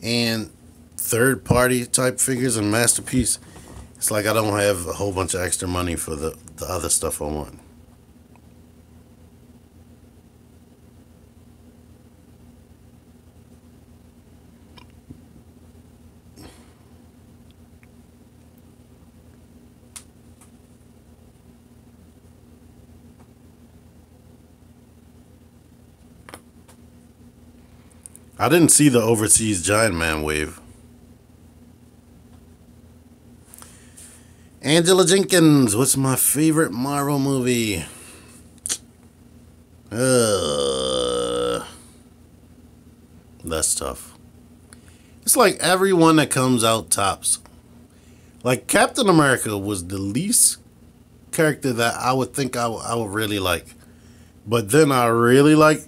and third party type figures and Masterpiece, it's like I don't have a whole bunch of extra money for the other stuff I want. I didn't see the overseas Giant Man wave. Angela Jenkins, what's my favorite Marvel movie? That's tough. It's like everyone that comes out tops. Like Captain America was the least character that I would think I would really like. But then I really liked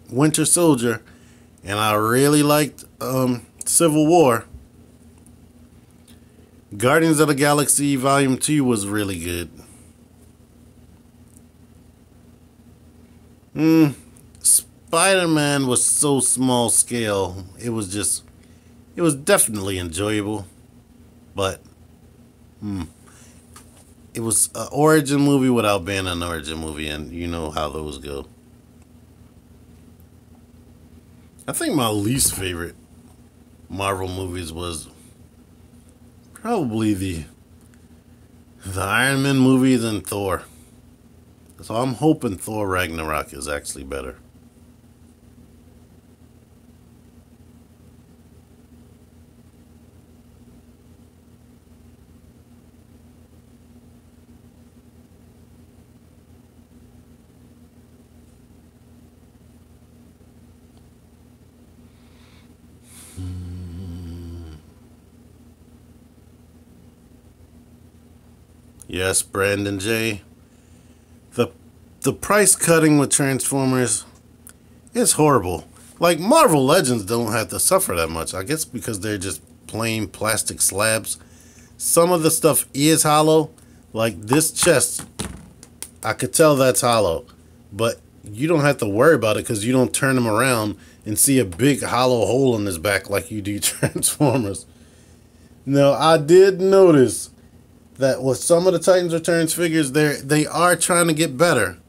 Winter Soldier. And I really liked Civil War. Guardians of the Galaxy Volume 2 was really good. Spider-Man was so small scale. It was definitely enjoyable. But it was an origin movie without being an origin movie. And you know how those go. I think my least favorite Marvel movies was probably the Iron Man movies and Thor. So I'm hoping Thor Ragnarok is actually better. Yes, Brandon J. The price cutting with Transformers is horrible. Like Marvel Legends don't have to suffer that much. I guess because they're just plain plastic slabs. Some of the stuff is hollow. Like this chest, I could tell that's hollow. But you don't have to worry about it because you don't turn them around and see a big hollow hole in his back like you do Transformers. Now, I did notice that with some of the Titans Returns figures, they are trying to get better.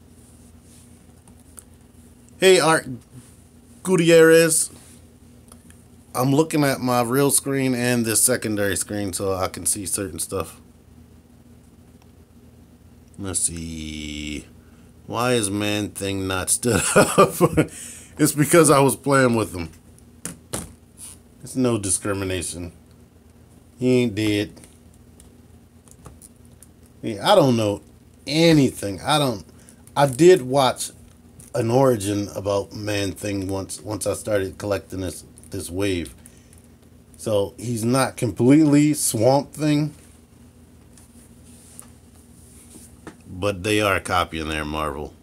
Hey, Art Gutierrez. I'm looking at my real screen and this secondary screen so I can see certain stuff. Let's see. Why is Man-Thing not stood up? It's because I was playing with him. It's no discrimination. He ain't dead. Yeah, I don't know anything. I did watch an origin about Man-Thing once I started collecting this wave. So he's not completely Swamp Thing. But they are copying their Marvel.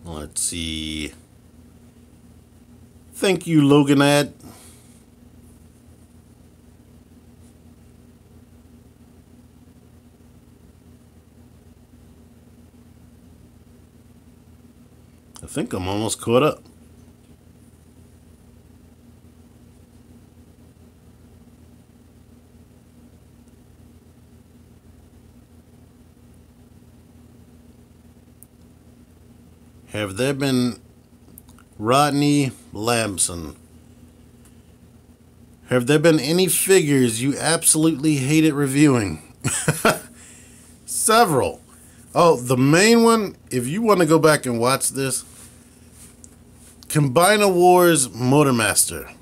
Let's see. Thank you, Loganad. I think I'm almost caught up. Have there been Rodney Lamson? Have there been any figures you absolutely hated reviewing? Several. Oh, the main one, if you want to go back and watch this, Combiner Wars Motormaster.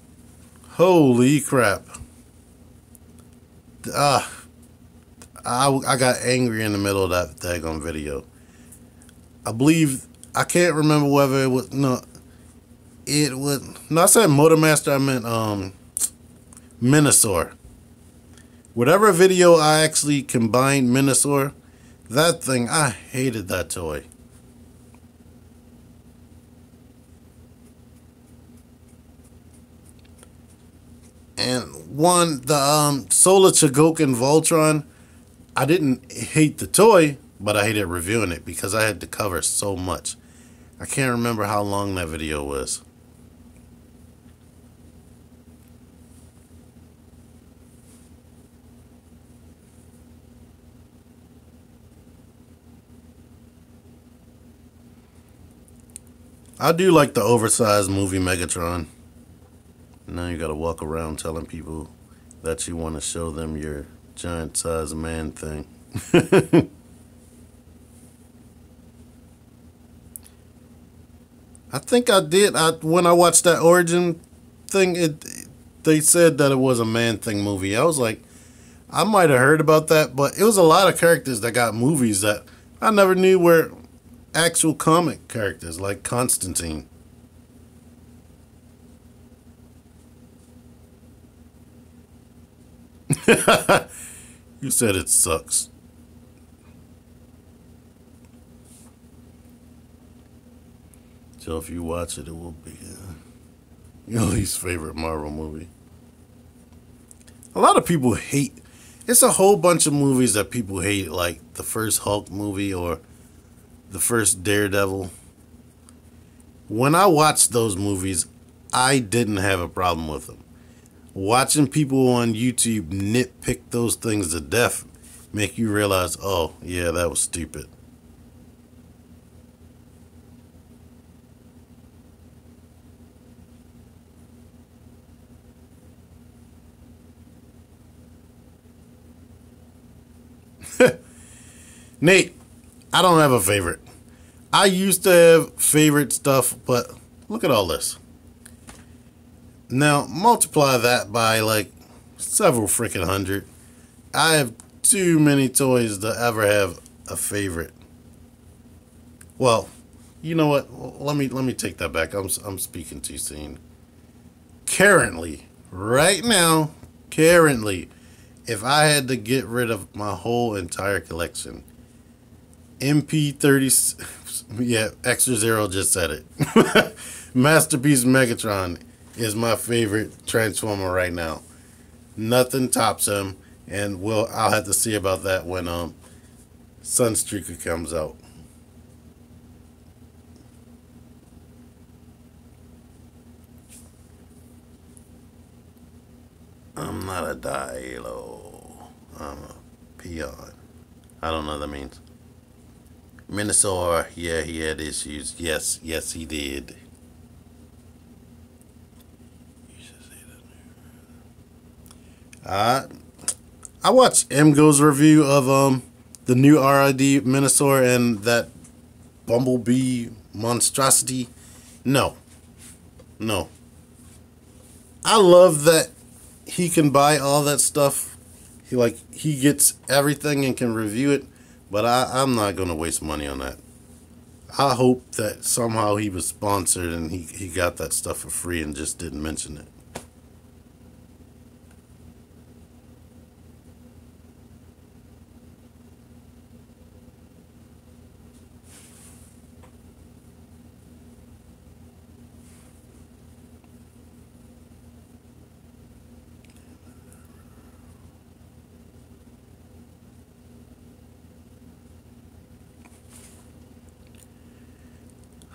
Holy crap. I got angry in the middle of that daggone video. I can't remember whether it was, no, I said Motormaster, I meant, Minosaur. Whatever video I actually combined Minosaur, that thing, I hated that toy. And the Solar Chogokin Voltron, I didn't hate the toy, but I hated reviewing it because I had to cover so much. I can't remember how long that video was. I do like the oversized movie Megatron. Now you gotta walk around telling people that you want to show them your giant sized man thing. I think I did. When I watched that Origin thing, they said that it was a man thing movie. I was like, I might have heard about that, but it was a lot of characters that got movies that I never knew were actual comic characters, like Constantine. You said it sucks. So if you watch it, it will be your least favorite Marvel movie. A lot of people hate. It's a whole bunch of movies that people hate, like the first Hulk movie or the first Daredevil. When I watched those movies, I didn't have a problem with them. Watching people on YouTube nitpick those things to death make you realize, oh, yeah, that was stupid. Nate, I don't have a favorite. I used to have favorite stuff, but look at all this. Now, multiply that by like several freaking hundred. I have too many toys to ever have a favorite. Well, you know what? Let me take that back. I'm speaking too soon. Currently, right now, if I had to get rid of my whole entire collection, MP30, yeah, Extra Zero just said it. Masterpiece Megatron is my favorite Transformer right now. Nothing tops him, and I'll have to see about that when Sunstreaker comes out. I'm not a Dilo. I'm a peon. I don't know what that means. Minosaur, yeah, he had issues. Yes, he did. You should say that. I watched MGo's review of the new RID Minosaur and that Bumblebee monstrosity. No. I love that he can buy all that stuff. He gets everything and can review it. But I'm not going to waste money on that. I hope that somehow he was sponsored and he got that stuff for free and just didn't mention it.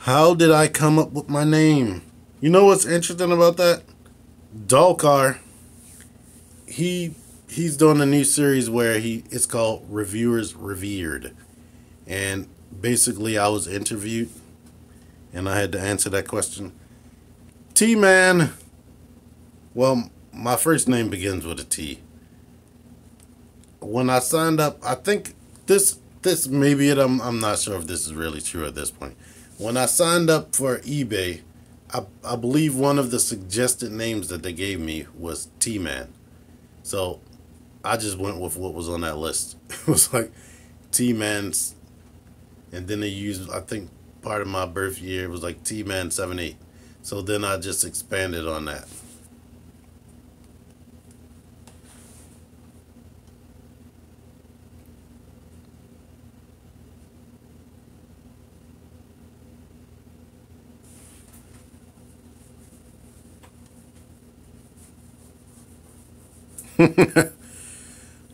How did I come up with my name? You know what's interesting about that? Dalkar, he's doing a new series where it's called Reviewers Revered. And basically I was interviewed and I had to answer that question. TMan. Well, my first name begins with a T. When I signed up, I think this maybe it. I'm not sure if this is really true at this point. When I signed up for eBay, I believe one of the suggested names that they gave me was TMan. So I just went with what was on that list. It was like TMan's, and then they used, I think part of my birth year was like TMan 78. So then I just expanded on that.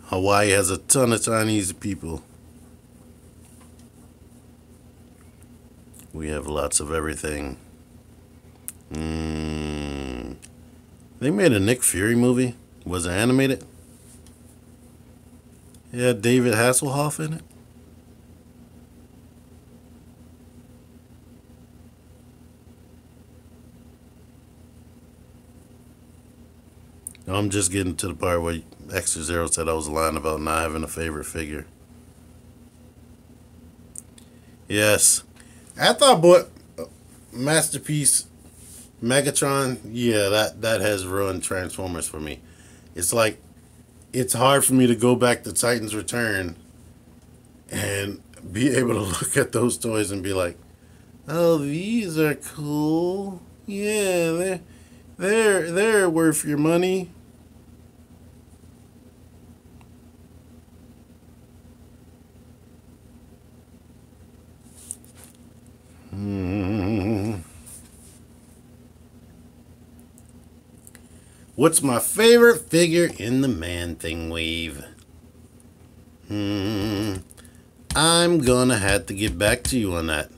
Hawaii has a ton of Chinese people. We have lots of everything. They made a Nick Fury movie. Was it animated? Yeah, David Hasselhoff in it. I'm just getting to the part where Extra Zero said I was lying about not having a favorite figure. Yes. After I bought Masterpiece Megatron, yeah, that has ruined Transformers for me. It's like, it's hard for me to go back to Titan's Return and be able to look at those toys and be like, oh, these are cool. Yeah, they're worth your money. What's my favorite figure in the Man-Thing wave? I'm gonna have to get back to you on that.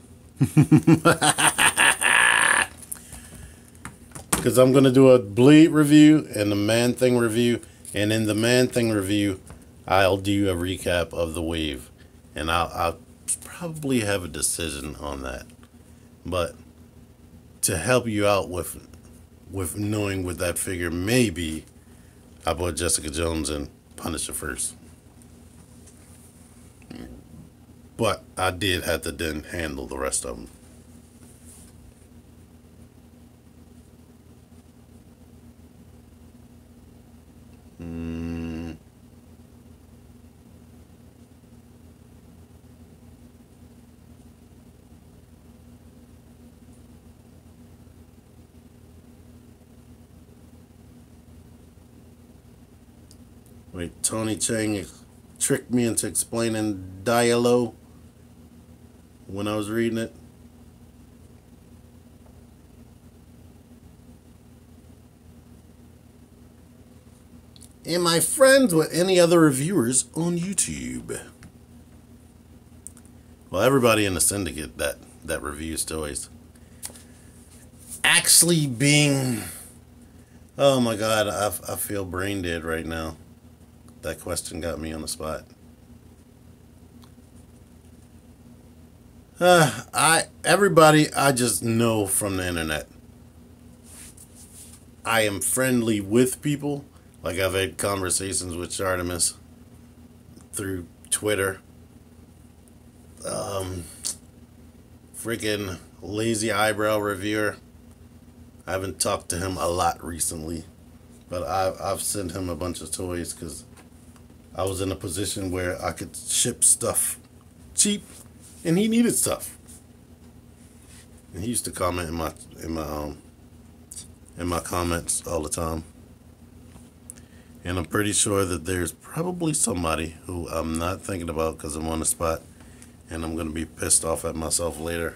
Because I'm gonna do a Bleed review and the Man-Thing review. And in the Man-Thing review, I'll do a recap of the wave. And I'll probably have a decision on that. But to help you out with knowing what that figure may be, I bought Jessica Jones and Punisher first. But I did have to then handle the rest of them. Wait, Tony Chang tricked me into explaining Dialo when I was reading it. Am I friends with any other reviewers on YouTube? Well, everybody in the syndicate that reviews toys. Actually being... Oh my god, I feel brain dead right now. That question got me on the spot. Everybody I just know from the internet. I am friendly with people. Like, I've had conversations with Chartemis through Twitter. Freaking Lazy Eyebrow Reviewer. I haven't talked to him a lot recently, but I've sent him a bunch of toys because I was in a position where I could ship stuff cheap, and he needed stuff. And he used to comment in my comments all the time. And I'm pretty sure that there's probably somebody who I'm not thinking about because I'm on the spot, and I'm gonna be pissed off at myself later.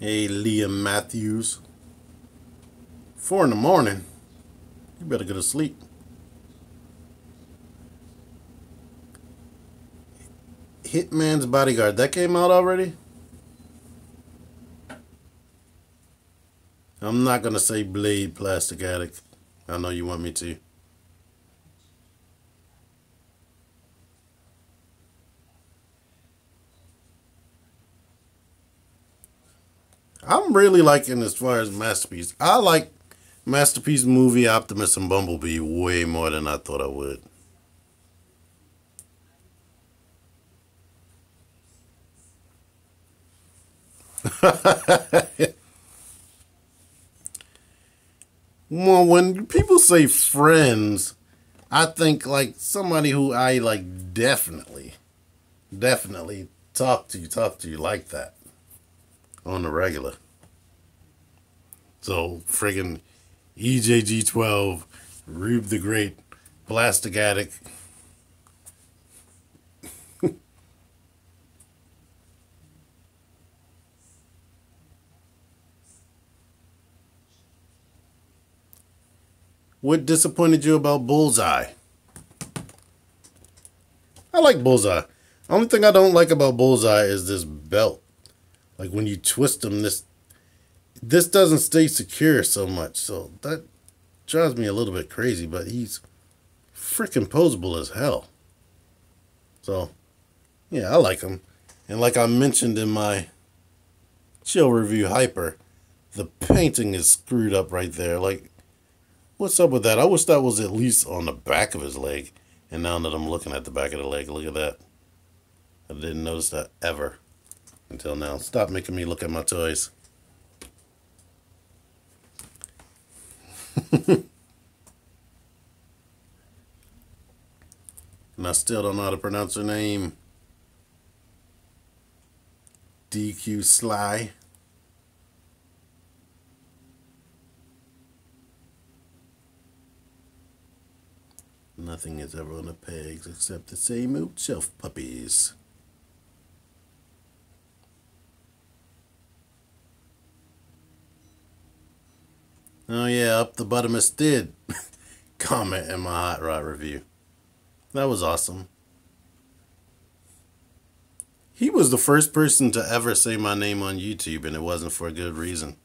Hey, Liam Matthews. 4 in the morning. You better go to sleep. Hitman's Bodyguard. That came out already? I'm not going to say Blade Plastic Addict. I know you want me to. I'm really liking as far as Masterpiece. I like Masterpiece movie Optimus and Bumblebee way more than I thought I would. Well, when people say friends, I think like somebody who I like definitely talk to you like that on the regular. So friggin' EJG12, Rube the Great, Plastic Addict. What disappointed you about Bullseye? I like Bullseye. Only thing I don't like about Bullseye is this belt. Like when you twist them, this doesn't stay secure so much. So that drives me a little bit crazy, but he's freaking posable as hell. So, yeah, I like him. And like I mentioned in my chill review hyper, the painting is screwed up right there. Like, what's up with that? I wish that was at least on the back of his leg. And now that I'm looking at the back of the leg, look at that. I didn't notice that ever until now. Stop making me look at my toys. And I still don't know how to pronounce her name. DQ Sly. Nothing is ever on the pegs except the same old shelf puppies. Oh yeah, Up the Bottomless did comment in my Hot Rod review. That was awesome. He was the first person to ever say my name on YouTube, and it wasn't for a good reason.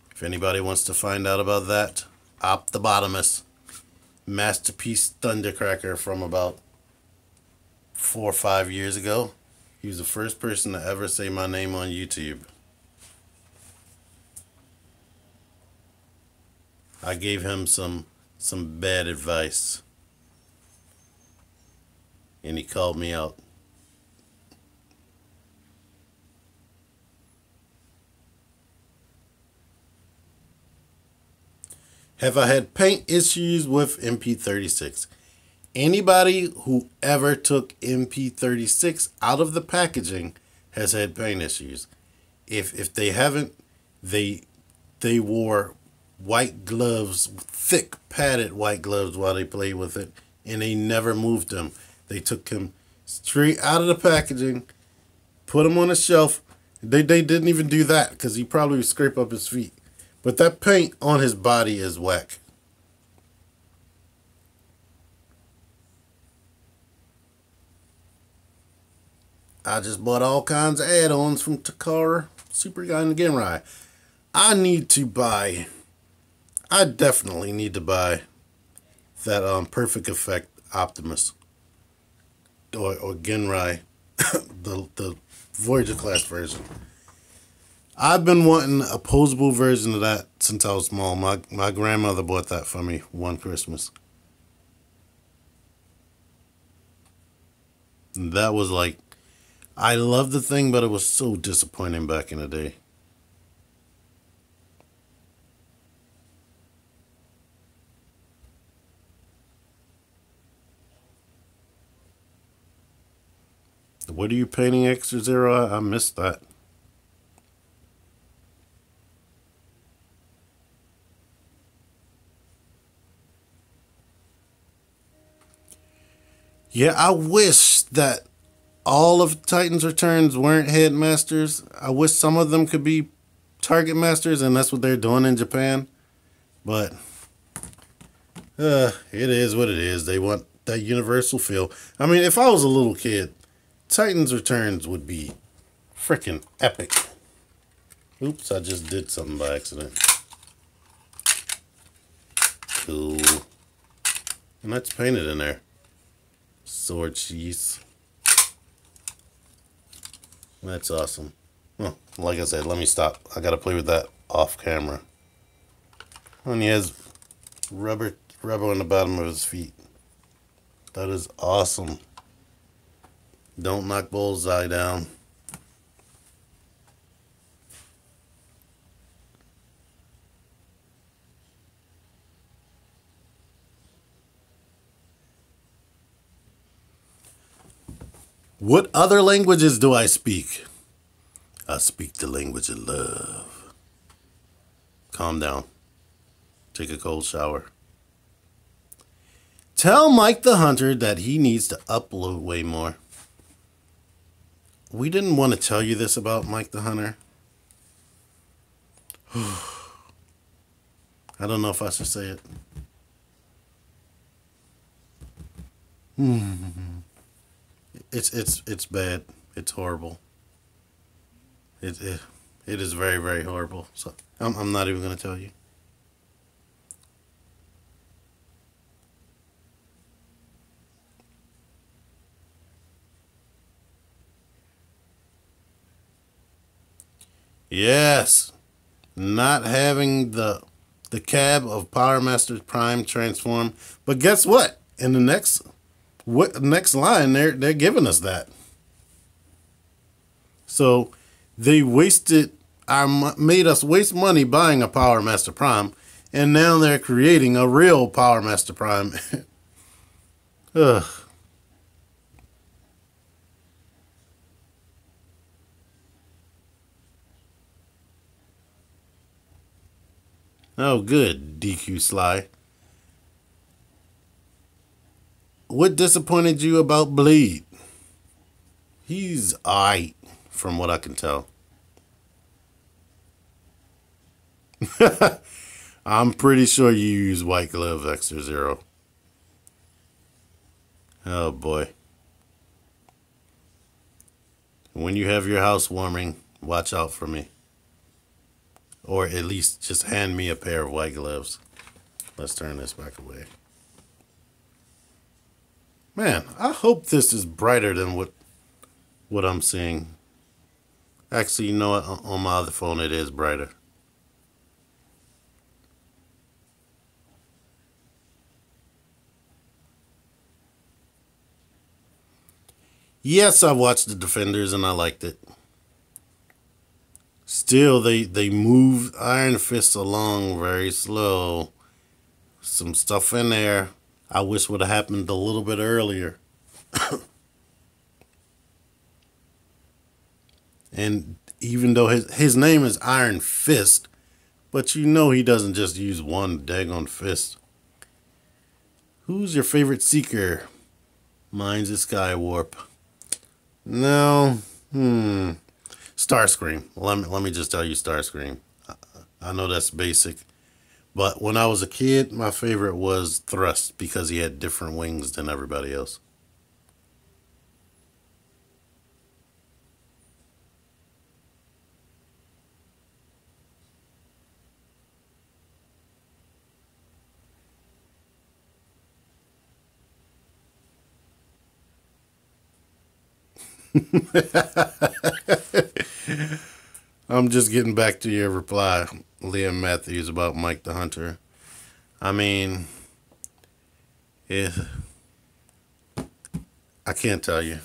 If anybody wants to find out about that, Up the Bottomless. Masterpiece Thundercracker from about 4 or 5 years ago. He was the first person to ever say my name on YouTube. I gave him some bad advice, and he called me out. Have I had paint issues with MP36? Anybody who ever took MP36 out of the packaging has had paint issues. If they haven't, they wore white gloves, thick padded white gloves while they played with it, and they never moved them. They took him straight out of the packaging, put him on a shelf. They didn't even do that because he probably would scrape up his feet. But that paint on his body is whack. I just bought all kinds of add-ons from Takara, Super Guy, and Genrai. I definitely need to buy that Perfect Effect Optimus or Genrai, the Voyager class version. I've been wanting a posable version of that since I was small. My grandmother bought that for me one Christmas. And that was like, I loved the thing, but it was so disappointing back in the day. What are you painting, Extra Zero? I missed that. Yeah, I wish that all of Titan's Returns weren't Headmasters. I wish some of them could be Target Masters, and that's what they're doing in Japan. But it is what it is. They want that universal feel. I mean, if I was a little kid Titans Returns would be freaking epic. Oops, I just did something by accident. Cool. And that's painted in there. Sword sheaths. That's awesome. Well, like I said, let me stop. I gotta play with that off camera. And he has rubber on the bottom of his feet. That is awesome. Don't knock Bullseye down. What other languages do I speak? I speak the language of love. Calm down. Take a cold shower. Tell Mike the Hunter that he needs to upload way more. We didn't want to tell you this about Mike the Hunter. I don't know if I should say it. It's bad. It's horrible. It is very, very horrible. So I'm not even going to tell you. Yes, not having the cab of Power Master Prime transform, but guess what? In the next line, they're giving us that. So they made us waste money buying a Power Master Prime, and now they're creating a real Power Master Prime. Ugh. Oh, good, DQ Sly. What disappointed you about Blade? He's aight, from what I can tell. I'm pretty sure you use White Glove Extra Zero. Oh, boy. When you have your housewarming, watch out for me. Or at least just hand me a pair of white gloves. Let's turn this back away. Man, I hope this is brighter than what I'm seeing. Actually, you know what? On my other phone, it is brighter. Yes, I watched The Defenders and I liked it. Still, they move Iron Fist along very slow. Some stuff in there I wish would have happened a little bit earlier. And even though his name is Iron Fist, but you know he doesn't just use one daggone fist. Who's your favorite Seeker? Mine's a Skywarp. No. Starscream. Let me just tell you Starscream. I know that's basic. But when I was a kid, my favorite was Thrust because he had different wings than everybody else. I'm just getting back to your reply, Liam Matthews, about Mike the Hunter. I mean, I can't tell you.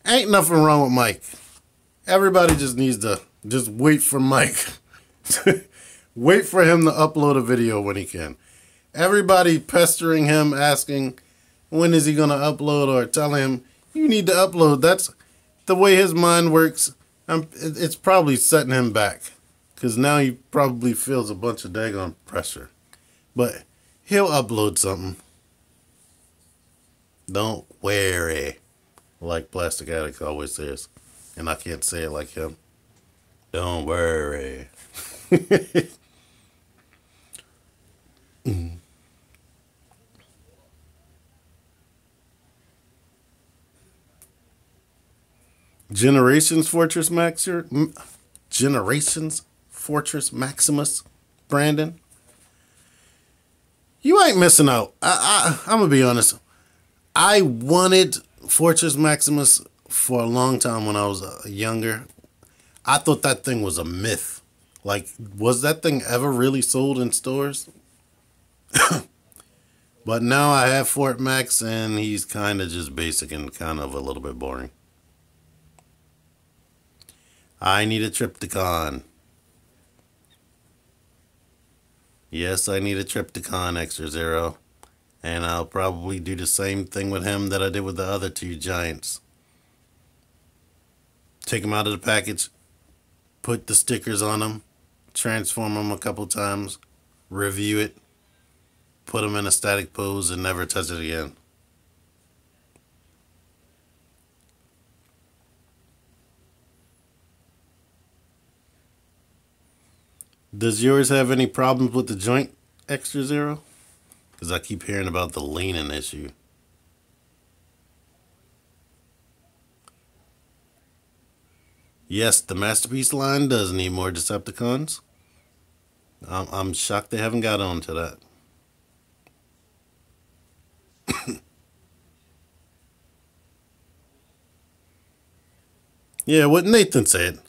Ain't nothing wrong with Mike. Everybody just needs to just wait for Mike. Wait for him to upload a video when he can. Everybody pestering him, asking when is he going to upload, or telling him you need to upload. That's the way his mind works. It's probably setting him back because now he probably feels a bunch of daggone pressure. But he'll upload something. Don't worry, like Plastic Addict always says. And I can't say it like him. Don't worry. Generations Fortress Generations Fortress Maximus, Brandon. You ain't missing out. I'm gonna be honest. I wanted Fortress Maximus for a long time when I was younger. I thought that thing was a myth. Like, was that thing ever really sold in stores? But now I have Fort Max, and he's kind of just basic and kind of a little bit boring. I need a Triptychon. Yes, I need a Triptychon Extra Zero. And I'll probably do the same thing with him that I did with the other two giants. Take him out of the package, put the stickers on him, transform him a couple times, review it, put him in a static pose, and never touch it again. Does yours have any problems with the joint, Extra Zero? Because I keep hearing about the leaning issue. Yes, the Masterpiece line does need more Decepticons. I'm shocked they haven't got on to that. Yeah, what Nathan said.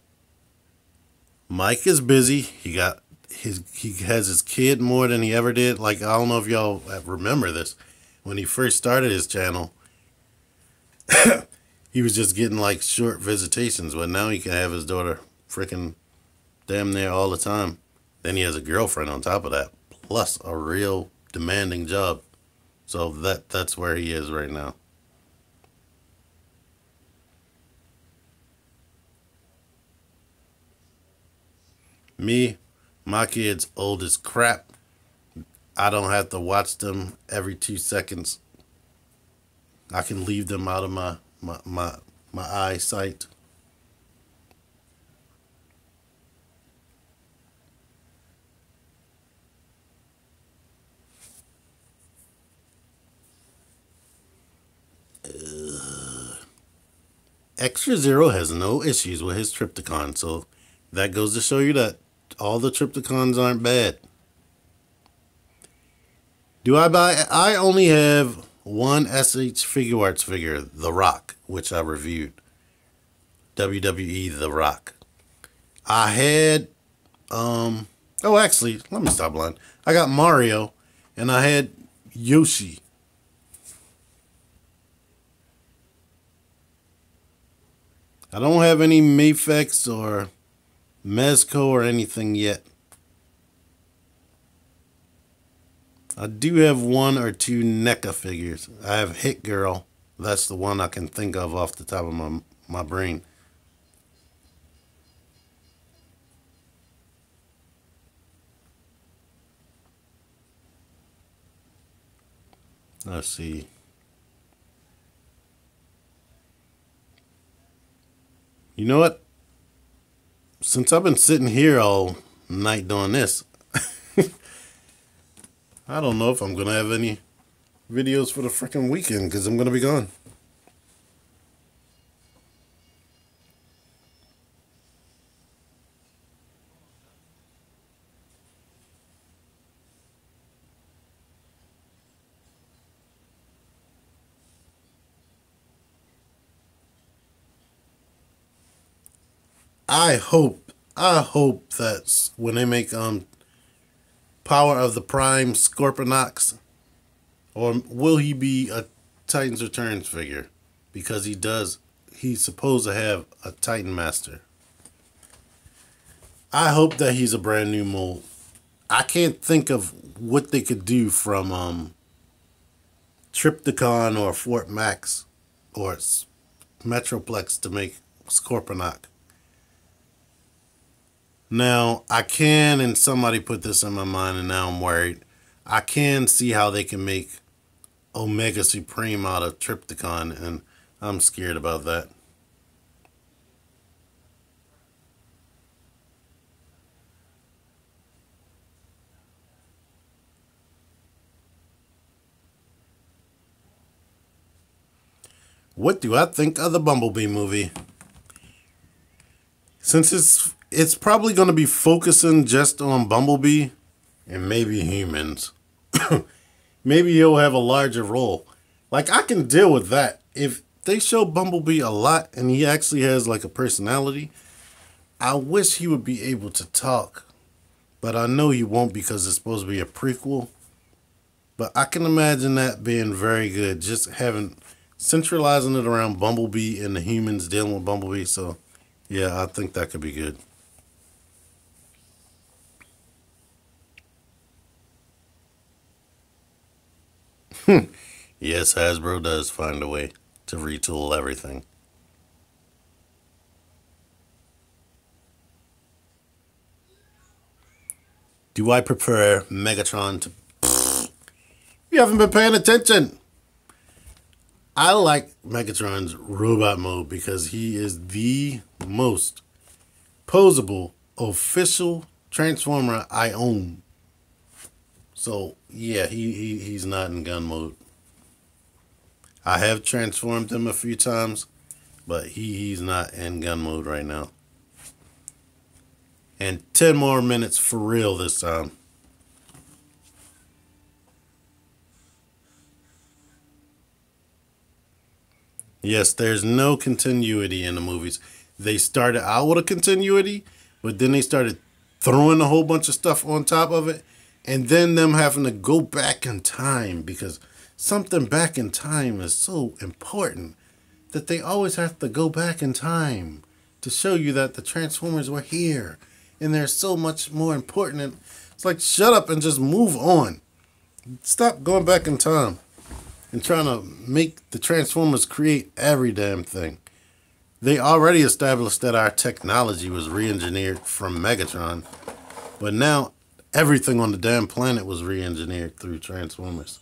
Mike is busy. He has his kid more than he ever did. Like, I don't know if y'all remember this. When he first started his channel, he was just getting like short visitations, but now he can have his daughter freaking damn near all the time. Then he has a girlfriend on top of that, plus a real demanding job. So that's where he is right now. Me, my kids old as crap. I don't have to watch them every 2 seconds. I can leave them out of my eyesight. Extra Zero has no issues with his Triptychon, so that goes to show you that all the Triptychons aren't bad. Do I buy? I only have one SH Figure Arts figure, The Rock, which I reviewed. WWE The Rock. I had, oh, actually, let me stop lying. I got Mario, and I had Yoshi. I don't have any Mafex or Mezco or anything yet. I do have 1 or 2 NECA figures. I have Hit Girl. That's the one I can think of off the top of my brain. Let's see. You know what? Since I've been sitting here all night doing this, I don't know if I'm going to have any videos for the freaking weekend because I'm going to be gone. I hope that when they make Power of the Prime Scorponok, or will he be a Titans Returns figure? Because he's supposed to have a Titan Master. I hope that he's a brand new mold. I can't think of what they could do from Triptychon or Fort Max or Metroplex to make Scorponok. Now, I can, and somebody put this in my mind and now I'm worried, I can see how they can make Omega Supreme out of Triptychon, and I'm scared about that. What do I think of the Bumblebee movie? Since it's probably going to be focusing just on Bumblebee and maybe humans. Maybe he'll have a larger role. Like, I can deal with that. If they show Bumblebee a lot and he actually has like a personality, I wish he would be able to talk. But I know he won't because it's supposed to be a prequel. But I can imagine that being very good. Just centralizing it around Bumblebee and the humans dealing with Bumblebee. So, yeah, I think that could be good. Yes, Hasbro does find a way to retool everything. Do I prefer Megatron to... You haven't been paying attention. I like Megatron's robot mode because he is the most posable official Transformer I own. So, yeah, he's not in gun mode. I have transformed him a few times, but he's not in gun mode right now. And 10 more minutes for real this time. Yes, there's no continuity in the movies. They started out with a continuity, but then they started throwing a whole bunch of stuff on top of it, and then them having to go back in time because something back in time is so important that they always have to go back in time to show you that the Transformers were here and they're so much more important. It's like, shut up and just move on. Stop going back in time and trying to make the Transformers create every damn thing. They already established that our technology was re-engineered from Megatron, but now everything on the damn planet was re-engineered through Transformers.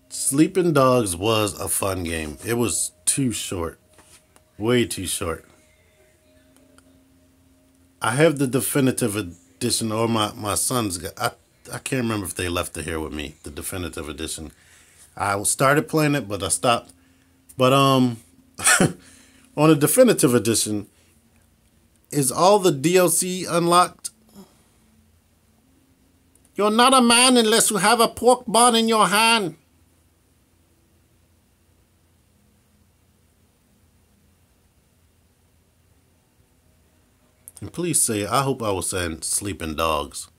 Sleeping Dogs was a fun game. It was too short. Way too short. I have the definitive edition, or my son's got. I can't remember if they left it here with me, the definitive edition. I started playing it, but I stopped. But on the definitive edition, is all the DLC unlocked? You're not a man unless you have a pork bun in your hand. And please say, I hope I was saying sleeping dogs.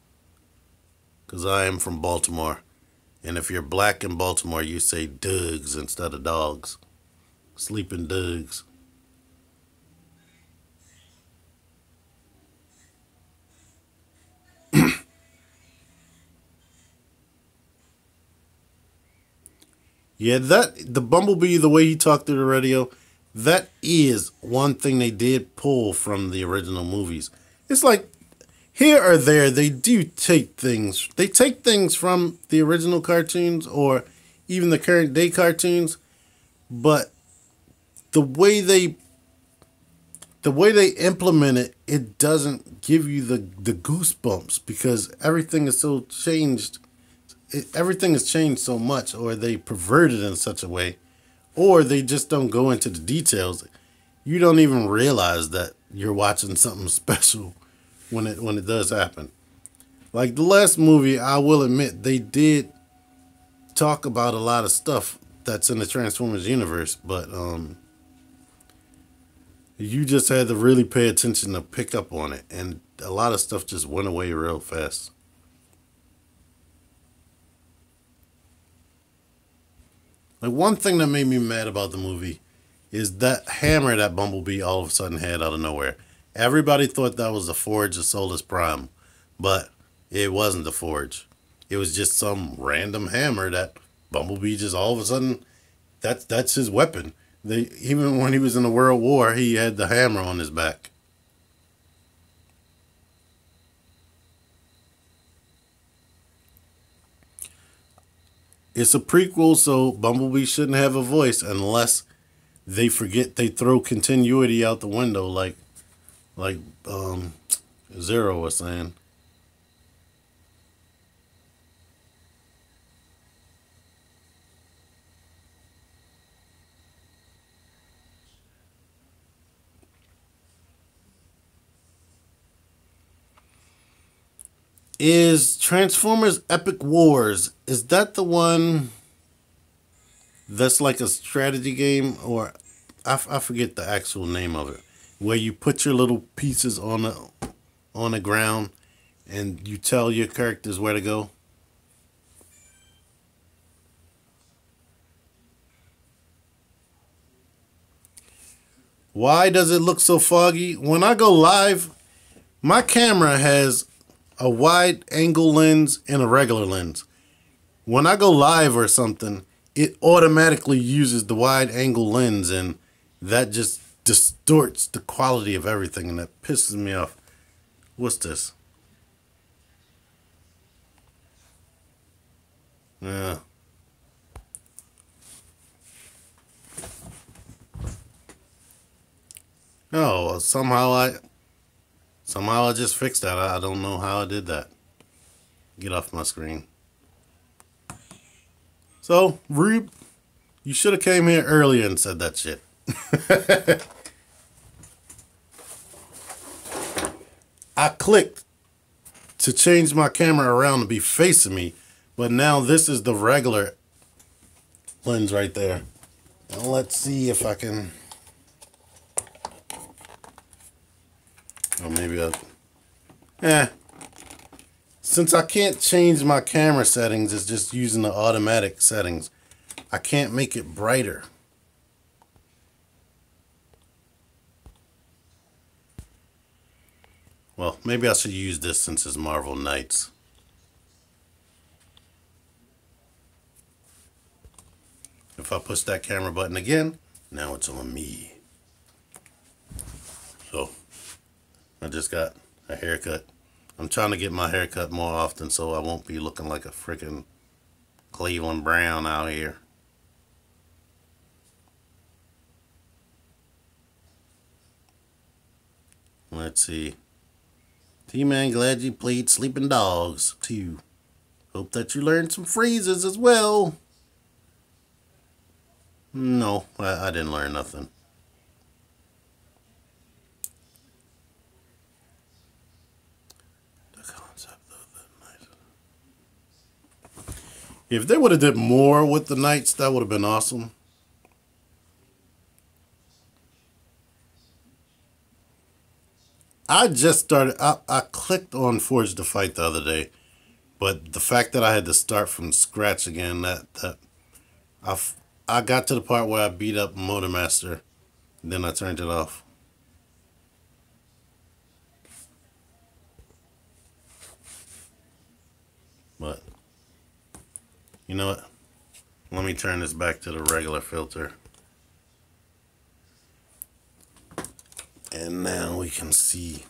Because I am from Baltimore. And if you're black in Baltimore, you say dugs instead of dogs. Sleeping dugs. Yeah, the Bumblebee, the way he talked through the radio, that is one thing they did pull from the original movies. It's like, here or there, they do take things. They take things from the original cartoons or even the current day cartoons, but the way they implement it, it doesn't give you the goosebumps because everything is so changed. Everything has changed so much, or they perverted in such a way, or they just don't go into the details. You don't even realize that you're watching something special when it does happen. Like the last movie, I will admit, they did talk about a lot of stuff that's in the Transformers universe, but you just had to really pay attention to pick up on it, and a lot of stuff just went away real fast. Like, one thing that made me mad about the movie is that hammer that Bumblebee all of a sudden had out of nowhere. Everybody thought that was the Forge of Solus Prime, but it wasn't the Forge. It was just some random hammer that Bumblebee just all of a sudden, that's his weapon. Even when he was in the World War, he had the hammer on his back. It's a prequel, so Bumblebee shouldn't have a voice unless they throw continuity out the window, like like Zero was saying. Is Transformers Epic Wars, is that the one that's like a strategy game, or I forget the actual name of it, where you put your little pieces on the ground and you tell your characters where to go? Why does it look so foggy? When I go live, my camera has a wide angle lens and a regular lens. When I go live or something, it automatically uses the wide angle lens, and that just distorts the quality of everything, and that pisses me off. What's this? Yeah. No, somehow I just fixed that. I don't know how I did that. Get off my screen. So, Rube, you should have came here earlier and said that shit. I clicked to change my camera around to be facing me, but now this is the regular lens right there. Now let's see if I can. Or maybe since I can't change my camera settings, it's just using the automatic settings. I can't make it brighter. Well, maybe I should use this since it's Marvel Knights. If I push that camera button again, now it's on me. So, I just got a haircut. I'm trying to get my hair cut more often so I won't be looking like a freaking Cleveland Brown out here. Let's see. TMan, glad you played Sleeping Dogs too. Hope that you learned some phrases as well. No, I didn't learn nothing. The concept of the Knights. If they would have did more with the Knights, that would have been awesome. I just started. I clicked on Forge to Fight the other day, but the fact that I had to start from scratch again, I got to the part where I beat up Motormaster, then I turned it off. But you know what? Let me turn this back to the regular filter. And now we can see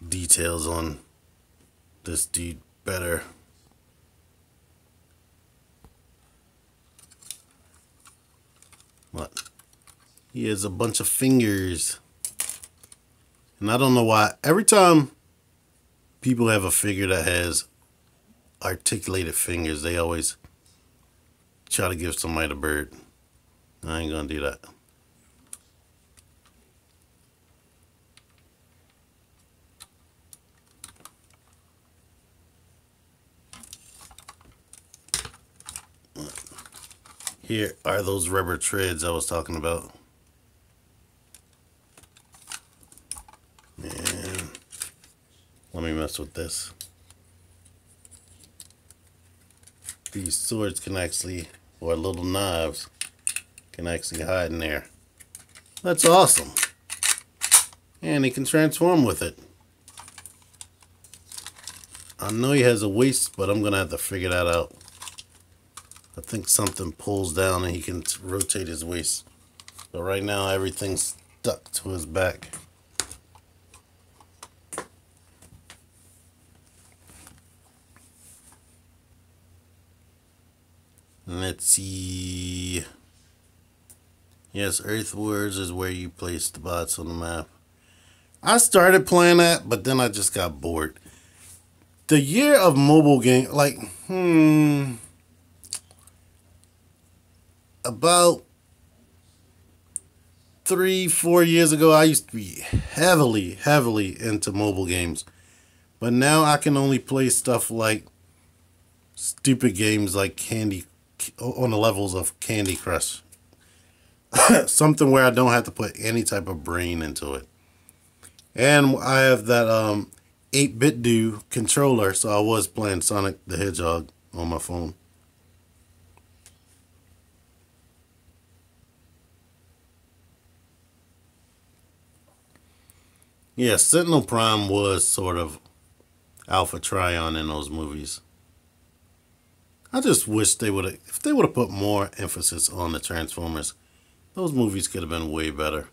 details on this dude better. What? He has a bunch of fingers. And I don't know why. Every time people have a figure that has articulated fingers, they always try to give somebody the bird. I ain't gonna do that. Here are those rubber treads I was talking about. And let me mess with this. These swords can actually, or little knives, can actually hide in there. That's awesome. And he can transform with it. I know he has a waist, but I'm gonna have to figure that out. I think something pulls down and he can rotate his waist. But right now everything's stuck to his back. Let's see. Yes, Earth Wars is where you place the bots on the map. I started playing that, but then I just got bored. The year of mobile game, like, about 3-4 years ago, I used to be heavily into mobile games. But now I can only play stuff like stupid games like on the levels of Candy Crush. Something where I don't have to put any type of brain into it. And I have that 8-bit do controller, so I was playing Sonic the Hedgehog on my phone. Yeah, Sentinel Prime was sort of Alpha Trion in those movies. I just wish if they would have put more emphasis on the Transformers, those movies could have been way better.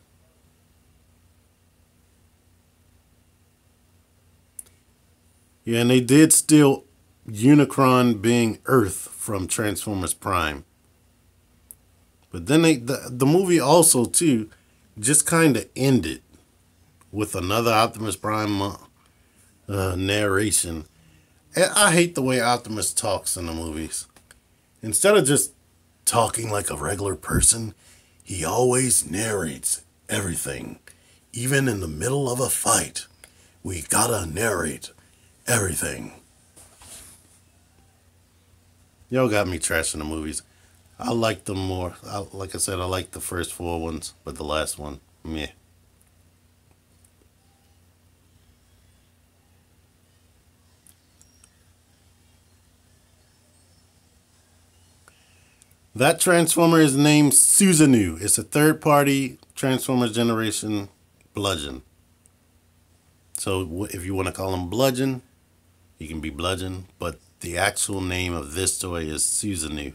Yeah, and they did steal Unicron being Earth from Transformers Prime. But then the movie also, too, just kind of ended with another Optimus Prime narration. And I hate the way Optimus talks in the movies. Instead of just talking like a regular person, he always narrates everything. Even in the middle of a fight, we gotta narrate everything. Y'all got me trashing the movies. I like them more. Like I said, I like the first 4 ones, but the last one, meh. That Transformer is named Susanoo. It's a third-party Transformers Generation Bludgeon. So if you want to call him Bludgeon, he can be Bludgeon. But the actual name of this toy is Susanoo.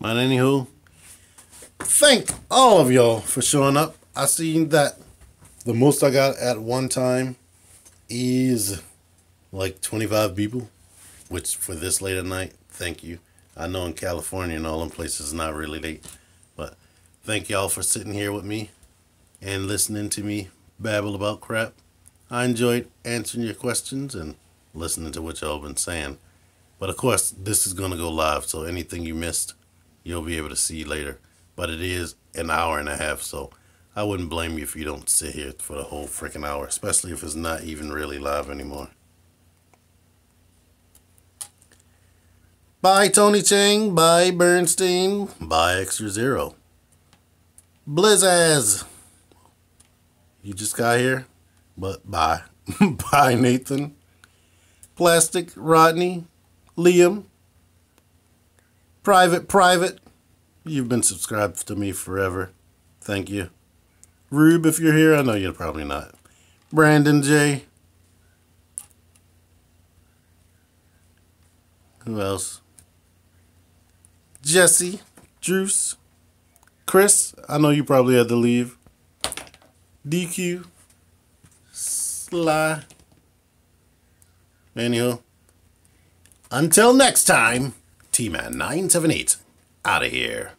But anywho, thank all of y'all for showing up. I seen that the most I got at one time is like 25 people, which for this late at night, thank you. I know in California and all them places it's not really late, but thank y'all for sitting here with me and listening to me babble about crap. I enjoyed answering your questions and listening to what y'all been saying. But of course, this is going to go live, so anything you missed, you'll be able to see later. But it is an hour and a half, so I wouldn't blame you if you don't sit here for the whole freaking hour, especially if it's not even really live anymore. Bye, Tony Chang. Bye, Bernstein. Bye, Extra Zero. Blizzaz. You just got here, but bye. Bye, Nathan. Plastic, Rodney. Liam. Private. You've been subscribed to me forever. Thank you. Rube, if you're here, I know you're probably not. Brandon J. Who else? Jesse. Druce. Chris, I know you probably had to leave. DQ. Sly. Anyhow. Until next time, TMan 978 out of here.